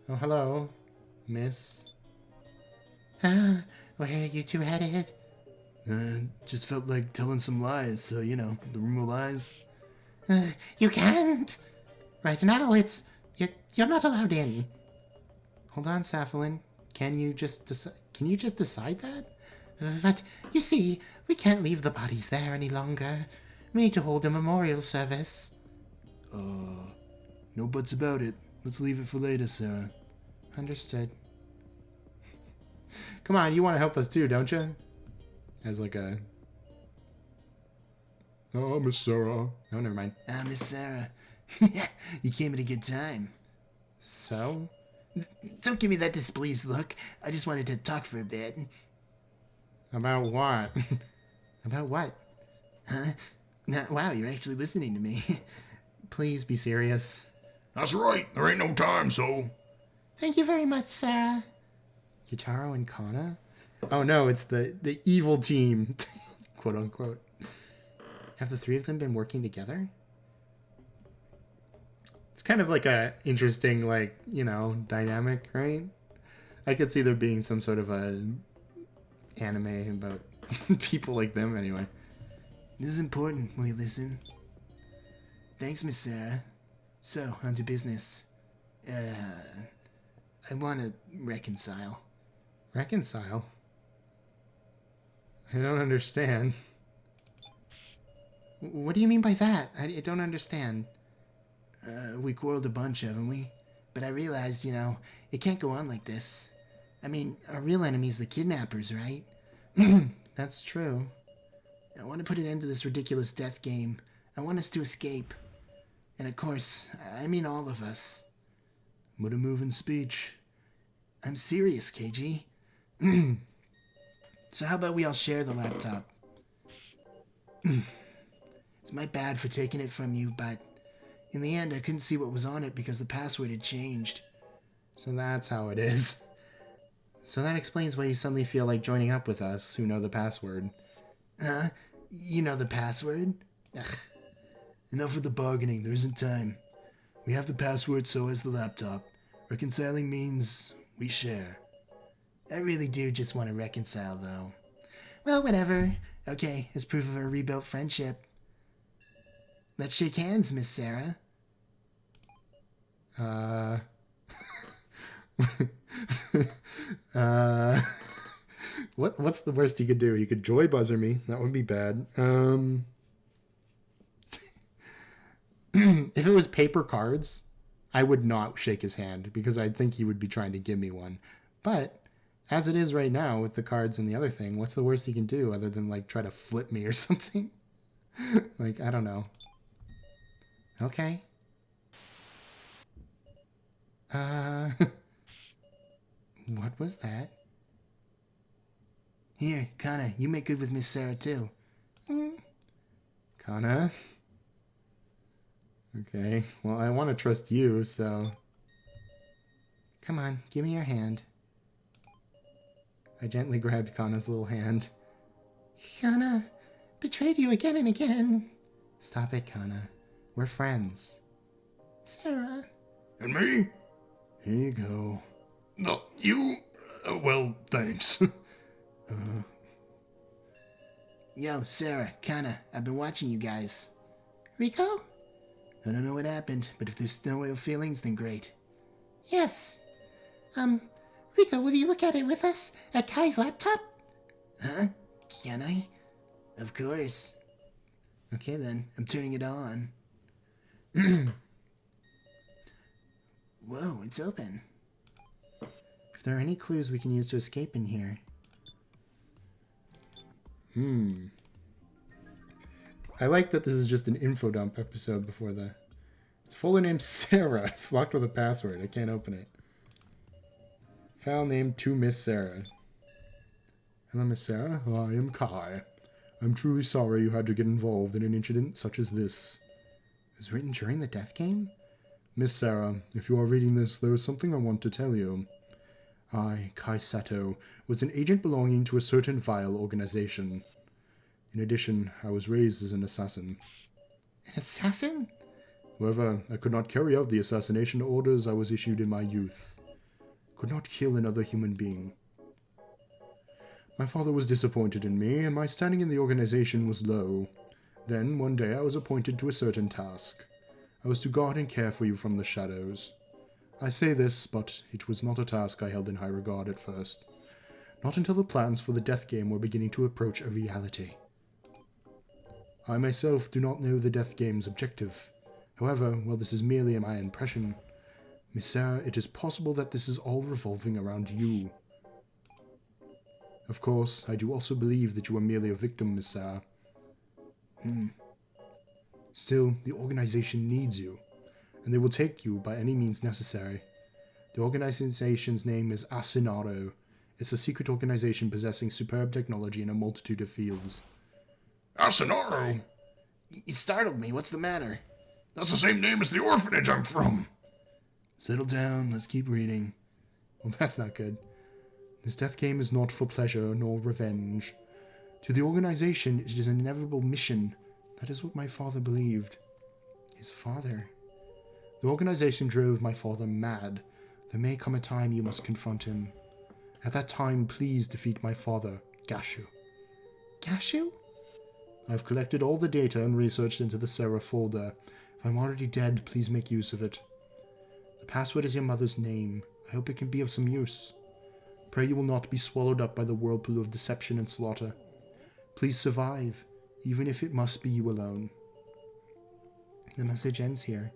Oh, hello, miss. Where are you two headed? Just felt like telling some lies, so, you know, the Room of Lies. You can't! Right now, you're not allowed in. Hold on, Safalin. Can you just decide that? But, you see, we can't leave the bodies there any longer. We need to hold a memorial service. No buts about it. Let's leave it for later, Sarah. Understood. Come on, you want to help us too, don't you? As like a... Ah, Miss Sarah. Oh, never mind. Miss Sarah. You came at a good time. So? Don't give me that displeased look. I just wanted to talk for a bit. About what? About what? Huh? Wow, you're actually listening to me. Please be serious. That's right. There ain't no time, so... Thank you very much, Sarah. q-taro and Kana? Oh no, it's the evil team, quote unquote. Have the three of them been working together? It's kind of like a interesting, like, you know, dynamic, right? I could see there being some sort of a anime about people like them anyway. This is important. Will you listen? Thanks, Miss Sarah. So, on to business. I want to reconcile. Reconcile? I don't understand. What do you mean by that? I don't understand. We quarreled a bunch, haven't we? But I realized, you know, it can't go on like this. I mean, our real enemy's the kidnappers, right? That's true. I want to put an end to this ridiculous death game. I want us to escape. And of course, I mean all of us. What a moving speech. I'm serious, KG. So how about we all share the laptop? It's my bad for taking it from you, but in the end I couldn't see what was on it because the password had changed. So that's how it is. So that explains why you suddenly feel like joining up with us, who know the password. Huh? You know the password? Ugh. Enough with the bargaining, there isn't time. We have the password, so has the laptop. Reconciling means we share. I really do just want to reconcile, though. Well, whatever. Okay, as proof of our rebuilt friendship. Let's shake hands, Miss Sarah. What's the worst he could do? He could joy buzzer me. That would be bad. If it was paper cards, I would not shake his hand because I'd think he would be trying to give me one. But as it is right now with the cards and the other thing, what's the worst he can do other than like try to flip me or something? Like, I don't know. Okay. What was that? Here, Kana, you make good with Miss Sarah, too. Kana? Okay, well, I want to trust you, so... Come on, give me your hand. I gently grabbed Kana's little hand. Kana, betrayed you again and again. Stop it, Kana. We're friends. Sarah. And me? Here you go. No, you? Well, thanks. Yo, Sarah, Kana, I've been watching you guys. Rico? I don't know what happened, but if there's no ill feelings, then great. Yes. Rico, will you look at it with us? At Kai's laptop? Huh? Can I? Of course. Okay then, I'm turning it on. Whoa, it's open. If there are any clues we can use to escape in here. I like that this is just an info dump episode before the... It's fuller named Sarah. It's locked with a password. I can't open it. File name to Miss Sarah. Hello, Miss Sarah. I am Kai. I'm truly sorry you had to get involved in an incident such as this. It was written during the death game? Miss Sarah, if you are reading this, there is something I want to tell you. I, Kai Sato, was an agent belonging to a certain vile organization. In addition, I was raised as an assassin. An assassin? However, I could not carry out the assassination orders I was issued in my youth. Could not kill another human being. My father was disappointed in me, and my standing in the organization was low. Then, one day, I was appointed to a certain task. I was to guard and care for you from the shadows. I say this, but it was not a task I held in high regard at first. Not until the plans for the death game were beginning to approach a reality. I myself do not know the death game's objective. However, while this is merely my impression, Miss Sarah, it is possible that this is all revolving around you. Of course, I do also believe that you are merely a victim, Miss Sarah. Still, the organization needs you, and they will take you by any means necessary. The organization's name is Asinaro. It's a secret organization possessing superb technology in a multitude of fields. Asinaro? You startled me. What's the matter? That's the same name as the orphanage I'm from. Settle down, let's keep reading. Well, that's not good. This death game is not for pleasure nor revenge. To the organization, it is an inevitable mission. That is what my father believed. His father? The organization drove my father mad. There may come a time you must confront him. At that time, please defeat my father, Gashu. Gashu? I've collected all the data and researched into the Sarah folder. If I'm already dead, please make use of it. The password is your mother's name. I hope it can be of some use. Pray you will not be swallowed up by the whirlpool of deception and slaughter. Please survive, even if it must be you alone. The message ends here.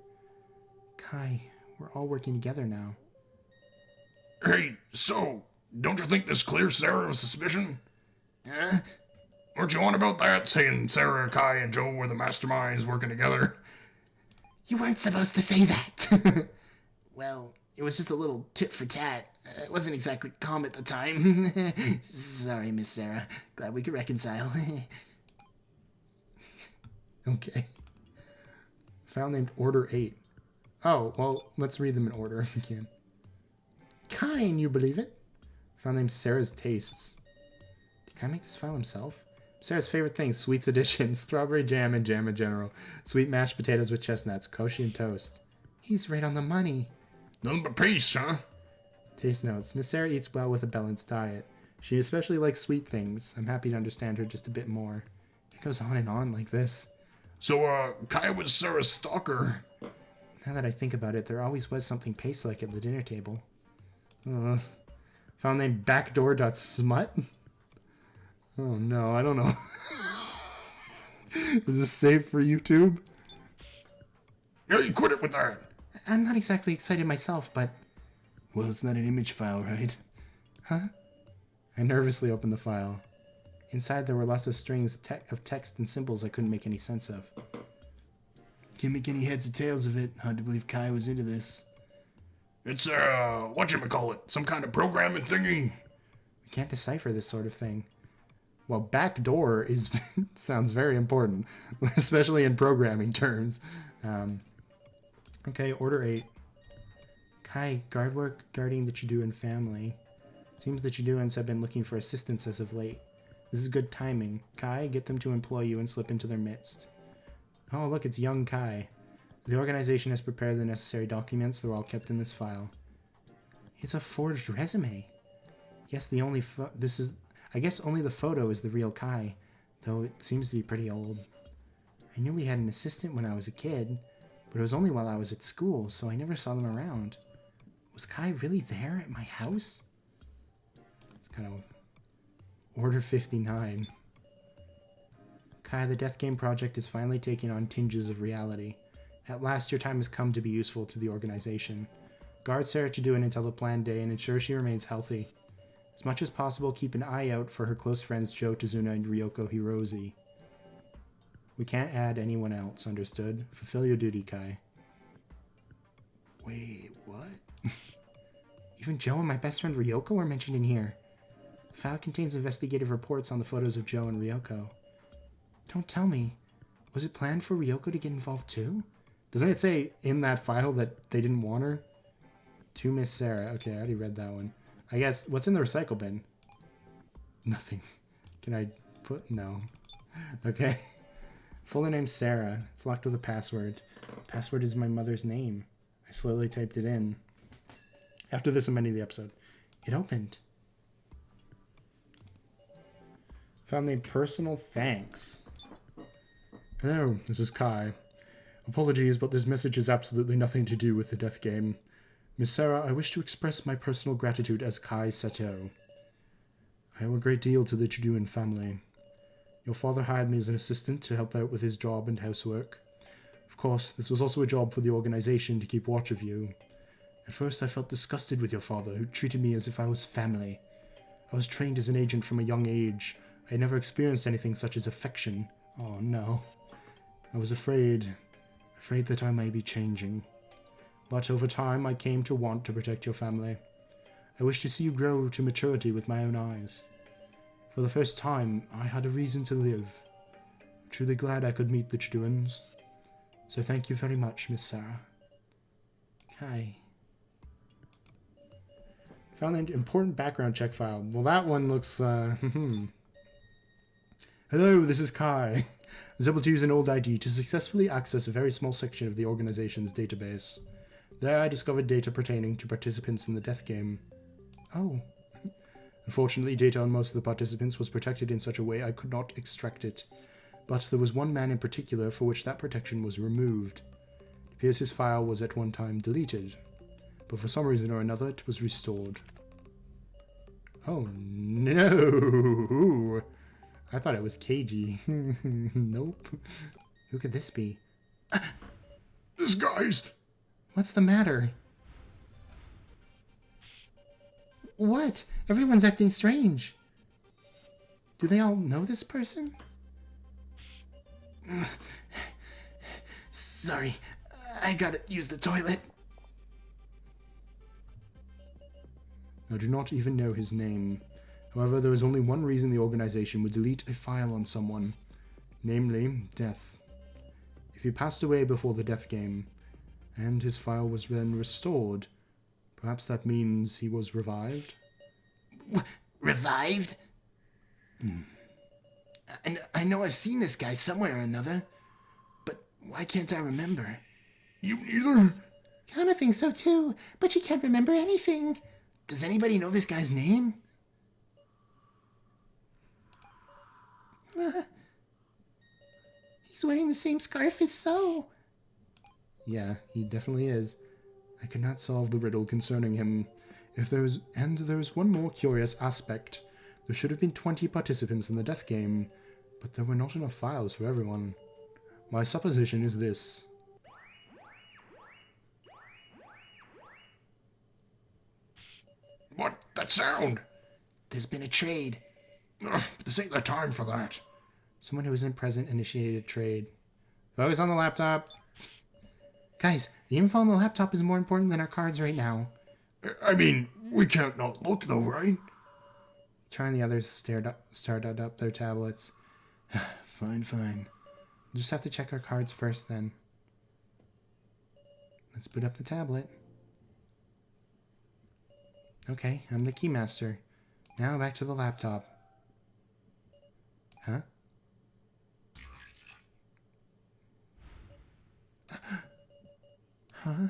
Kai, we're all working together now. Hey, so, don't you think this clears Sarah of suspicion? Huh? Weren't you on about that, saying Sarah, Kai, and Joe were the masterminds working together? You weren't supposed to say that. Well, it was just a little tit for tat. It wasn't exactly calm at the time. Sorry, Miss Sarah. Glad we could reconcile. Okay. File named Order 8. Oh, well, let's read them in order if we can. Can you believe it? File named Sarah's Tastes. Did Kai make this file himself? Sarah's favorite things, sweets edition, strawberry jam and jam in general, sweet mashed potatoes with chestnuts, koshi and toast. He's right on the money. Nothing but peace, huh? Taste notes. Miss Sarah eats well with a balanced diet. She especially likes sweet things. I'm happy to understand her just a bit more. It goes on and on like this. So, Kai was Sarah's stalker. Now that I think about it, there always was something paste-like at the dinner table. File name backdoor.smut? Oh no, I don't know. Is this safe for YouTube? Yeah, you quit it with that. I'm not exactly excited myself, but... Well, it's not an image file, right? Huh? I nervously opened the file. Inside there were lots of strings of text and symbols I couldn't make any sense of. Can't make any heads or tails of it. Hard to believe Kai was into this. It's, whatchamacallit, some kind of programming thingy. We can't decipher this sort of thing. Well, backdoor is sounds very important, especially in programming terms. Okay, Order 8. Kai, guard work guarding the Chiduan family. Seems the Chiduans have been looking for assistance as of late. This is good timing. Kai, get them to employ you and slip into their midst. Oh, look, it's young Kai. The organization has prepared the necessary documents. They're all kept in this file. It's a forged resume. Yes, I guess only the photo is the real Kai, though it seems to be pretty old. I knew we had an assistant when I was a kid, but it was only while I was at school, so I never saw them around. Was Kai really there at my house? It's kind of... Order 59. Kai, the Death Game project is finally taking on tinges of reality. At last, your time has come to be useful to the organization. Guard Sarah Chiduan until the planned day and ensure she remains healthy. As much as possible, keep an eye out for her close friends Joe Tazuna and Ryoko Hirose. We can't add anyone else, understood? Fulfill your duty, Kai. Wait, what? Even Joe and my best friend Ryoko are mentioned in here. The file contains investigative reports on the photos of Joe and Ryoko. Don't tell me. Was it planned for Ryoko to get involved too? Doesn't it say in that file that they didn't want her? To Miss Sarah. Okay, I already read that one. I guess, what's in the recycle bin? Nothing. Can I put... No. Okay. Full name Sarah. It's locked with a password. Password is my mother's name. I slowly typed it in. After this, I'm ending the episode. It opened. Found name Personal Thanks. Hello, this is Kai. Apologies, but this message has absolutely nothing to do with the death game. Miss Sarah, I wish to express my personal gratitude as Kai Sato. I owe a great deal to the Chiduan family. Your father hired me as an assistant to help out with his job and housework. Of course, this was also a job for the organization to keep watch of you. At first, I felt disgusted with your father, who treated me as if I was family. I was trained as an agent from a young age. I had never experienced anything such as affection. Oh no. I was afraid that I may be changing. But over time, I came to want to protect your family. I wish to see you grow to maturity with my own eyes. For the first time, I had a reason to live. I'm truly glad I could meet the Chiduans. So thank you very much, Miss Sarah. Kai. Found an important background check file. Well, that one looks, Hello, this is Kai. I was able to use an old ID to successfully access a very small section of the organization's database. There I discovered data pertaining to participants in the death game. Oh. Unfortunately, data on most of the participants was protected in such a way I could not extract it. But there was one man in particular for which that protection was removed. It appears his file was at one time deleted, but for some reason or another it was restored. Oh no! I thought it was Keiji. Nope. Who could this be? This guy's... What's the matter? What? Everyone's acting strange. Do they all know this person? Sorry. I gotta use the toilet. I do not even know his name. However, there is only one reason the organization would delete a file on someone, namely death. If he passed away before the death game, and his file was then restored, perhaps that means he was revived? Revived? I know I've seen this guy somewhere or another, but why can't I remember? You neither? Kinda think so too, but you can't remember anything. Does anybody know this guy's name? He's wearing the same scarf as So. Yeah, he definitely is. I could not solve the riddle concerning him. There was one more curious aspect. There should have been 20 participants in the death game, but there were not enough files for everyone. My supposition is this. What? That sound? There's been a trade. Ugh, this ain't the time for that. Someone who isn't present initiated a trade. Focus on the laptop. Guys, the info on the laptop is more important than our cards right now. I mean, we can't not look though, right? Try and the others started up their tablets. Fine. We'll just have to check our cards first then. Let's boot up the tablet. Okay, I'm the keymaster. Now back to the laptop. Huh? Huh?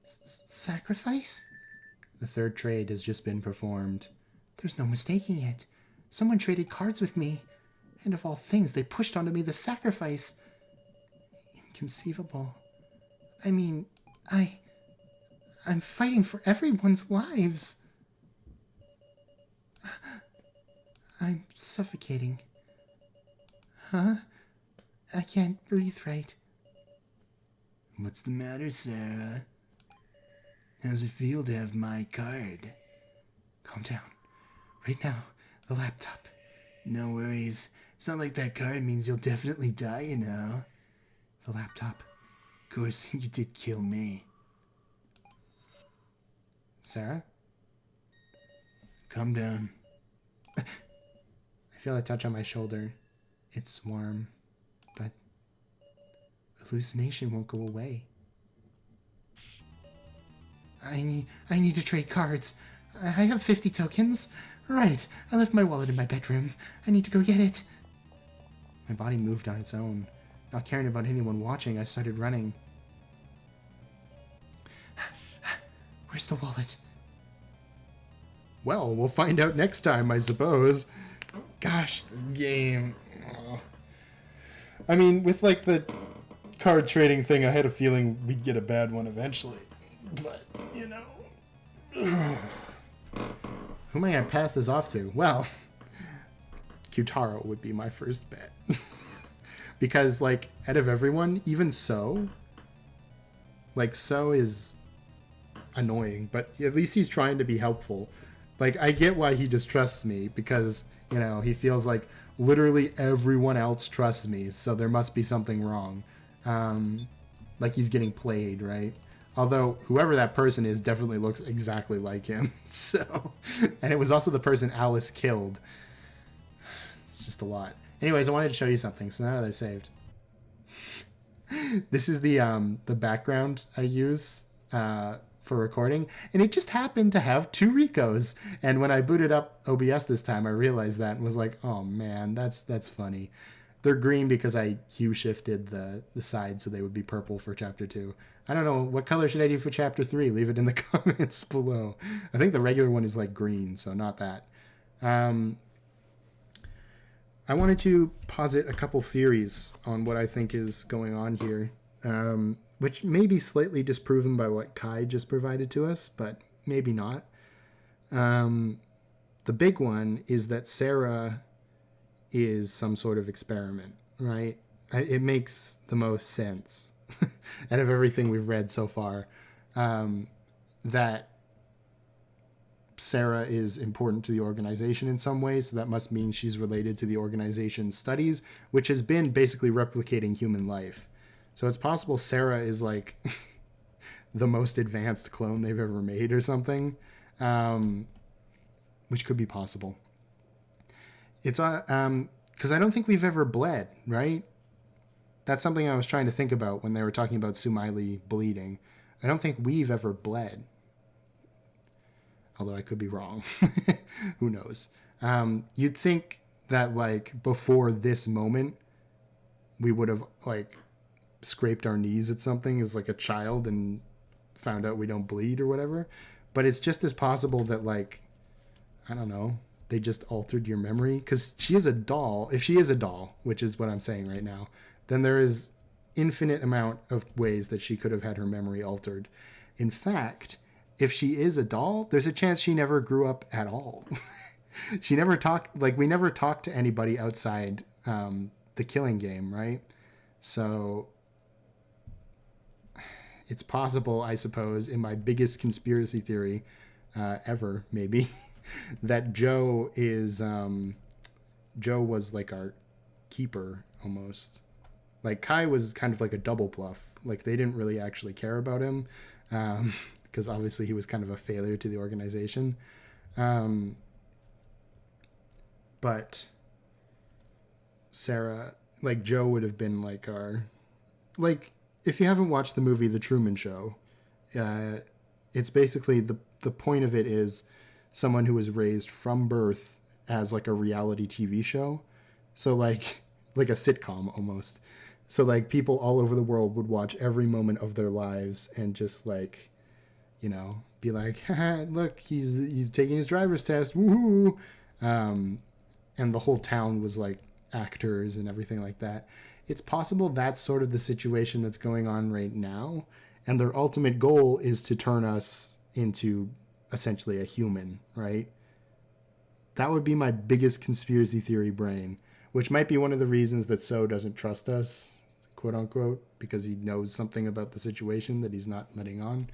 Sacrifice? The third trade has just been performed. There's no mistaking it. Someone traded cards with me. And of all things, they pushed onto me the sacrifice. Inconceivable. I mean, I'm fighting for everyone's lives. I'm suffocating. Huh? I can't breathe right. What's the matter, Sarah? How's it feel to have my card? Calm down. Right now, the laptop. No worries. It's not like that card means you'll definitely die, you know. The laptop. Of course, you did kill me. Sarah? Calm down. I feel a touch on my shoulder. It's warm, but the hallucination won't go away. I need to trade cards. I have 50 tokens. Right, I left my wallet in my bedroom. I need to go get it. My body moved on its own. Not caring about anyone watching, I started running. Where's the wallet? Well, we'll find out next time, I suppose. Gosh, this game. Oh. I mean, with like the card trading thing, I had a feeling we'd get a bad one eventually. But, you know. Who am I going to pass this off to? Well, q-taro would be my first bet. Because, like, out of everyone, even So is annoying, but at least he's trying to be helpful. Like, I get why he just trusts me, because, you know, he feels like literally everyone else trusts me, so there must be something wrong. Like he's getting played, right? Although whoever that person is definitely looks exactly like him. So, and it was also the person Alice killed. It's just a lot. Anyways, I wanted to show you something. So now that I've saved, this is the background I use for recording, and it just happened to have 2 Ricos. And when I booted up OBS this time, I realized that and was like, oh man, that's funny. They're green because I hue shifted the sides so they would be purple for chapter 2. I don't know, what color should I do for chapter 3? Leave it in the comments below. I think the regular one is like green, so not that. I wanted to posit a couple theories on what I think is going on here, which may be slightly disproven by what Kai just provided to us, but maybe not. The big one is that Sarah is some sort of experiment, right? It makes the most sense out of everything we've read so far, that Sarah is important to the organization in some way, so that must mean she's related to the organization's studies, which has been basically replicating human life. So it's possible Sarah is like the most advanced clone they've ever made or something, which could be possible. It's because I don't think we've ever bled, right? That's something I was trying to think about when they were talking about Sumaili bleeding. I don't think we've ever bled. Although I could be wrong. Who knows? You'd think that, like, before this moment, we would have, like, scraped our knees at something as, like, a child and found out we don't bleed or whatever. But it's just as possible that, like, I don't know, they just altered your memory. Because she is a doll. If she is a doll, which is what I'm saying right now, then there is infinite amount of ways that she could have had her memory altered. In fact, if she is a doll, there's a chance she never grew up at all. She never talked, like, we never talked to anybody outside the Killing Game, right? So it's possible, I suppose, in my biggest conspiracy theory ever, maybe, that Joe was like our keeper almost. Like, Kai was kind of like a double bluff. Like, they didn't really actually care about him because obviously he was kind of a failure to the organization. But Sarah, like, Joe would have been like our... Like, if you haven't watched the movie The Truman Show, it's basically the point of it is someone who was raised from birth as like a reality TV show. So like a sitcom almost. So like people all over the world would watch every moment of their lives and just like, you know, be like, look, he's taking his driver's test. Woohoo. And the whole town was like actors and everything like that. It's possible that's sort of the situation that's going on right now. And their ultimate goal is to turn us into essentially a human, right? That would be my biggest conspiracy theory brain, which might be one of the reasons that So doesn't trust us, quote unquote, because he knows something about the situation that he's not letting on.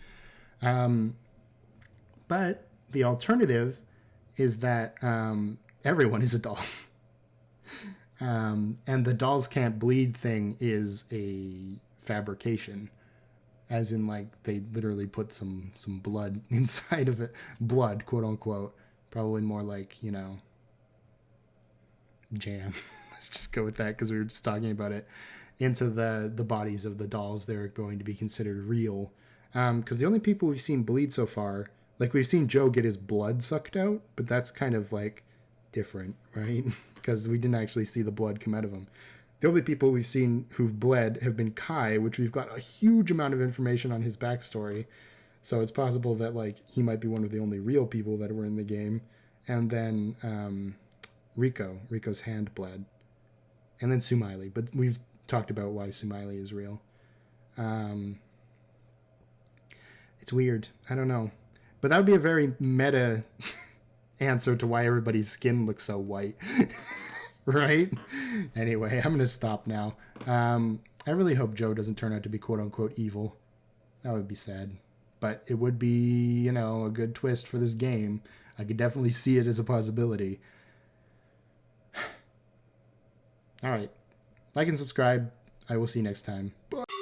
But the alternative is that everyone is a doll. And the dolls can't bleed thing is a fabrication. As in, like, they literally put some blood inside of it. Blood, quote unquote. Probably more like, you know, jam. Let's just go with that because we were just talking about it. Into the bodies of the dolls, they're going to be considered real. Because the only people we've seen bleed so far, like, we've seen Joe get his blood sucked out, but that's kind of, like, different, right? Because we didn't actually see the blood come out of him. The only people we've seen who've bled have been Kai, which we've got a huge amount of information on his backstory. So it's possible that, like, he might be one of the only real people that were in the game. And then Rico's hand bled. And then Sumaili. But we've talked about why Sumaili is real. It's weird. I don't know. But that would be a very meta answer to why everybody's skin looks so white. Right? Anyway, I'm going to stop now. I really hope Joe doesn't turn out to be quote-unquote evil. That would be sad. But it would be, you know, a good twist for this game. I could definitely see it as a possibility. All right. Like and subscribe. I will see you next time. Bye.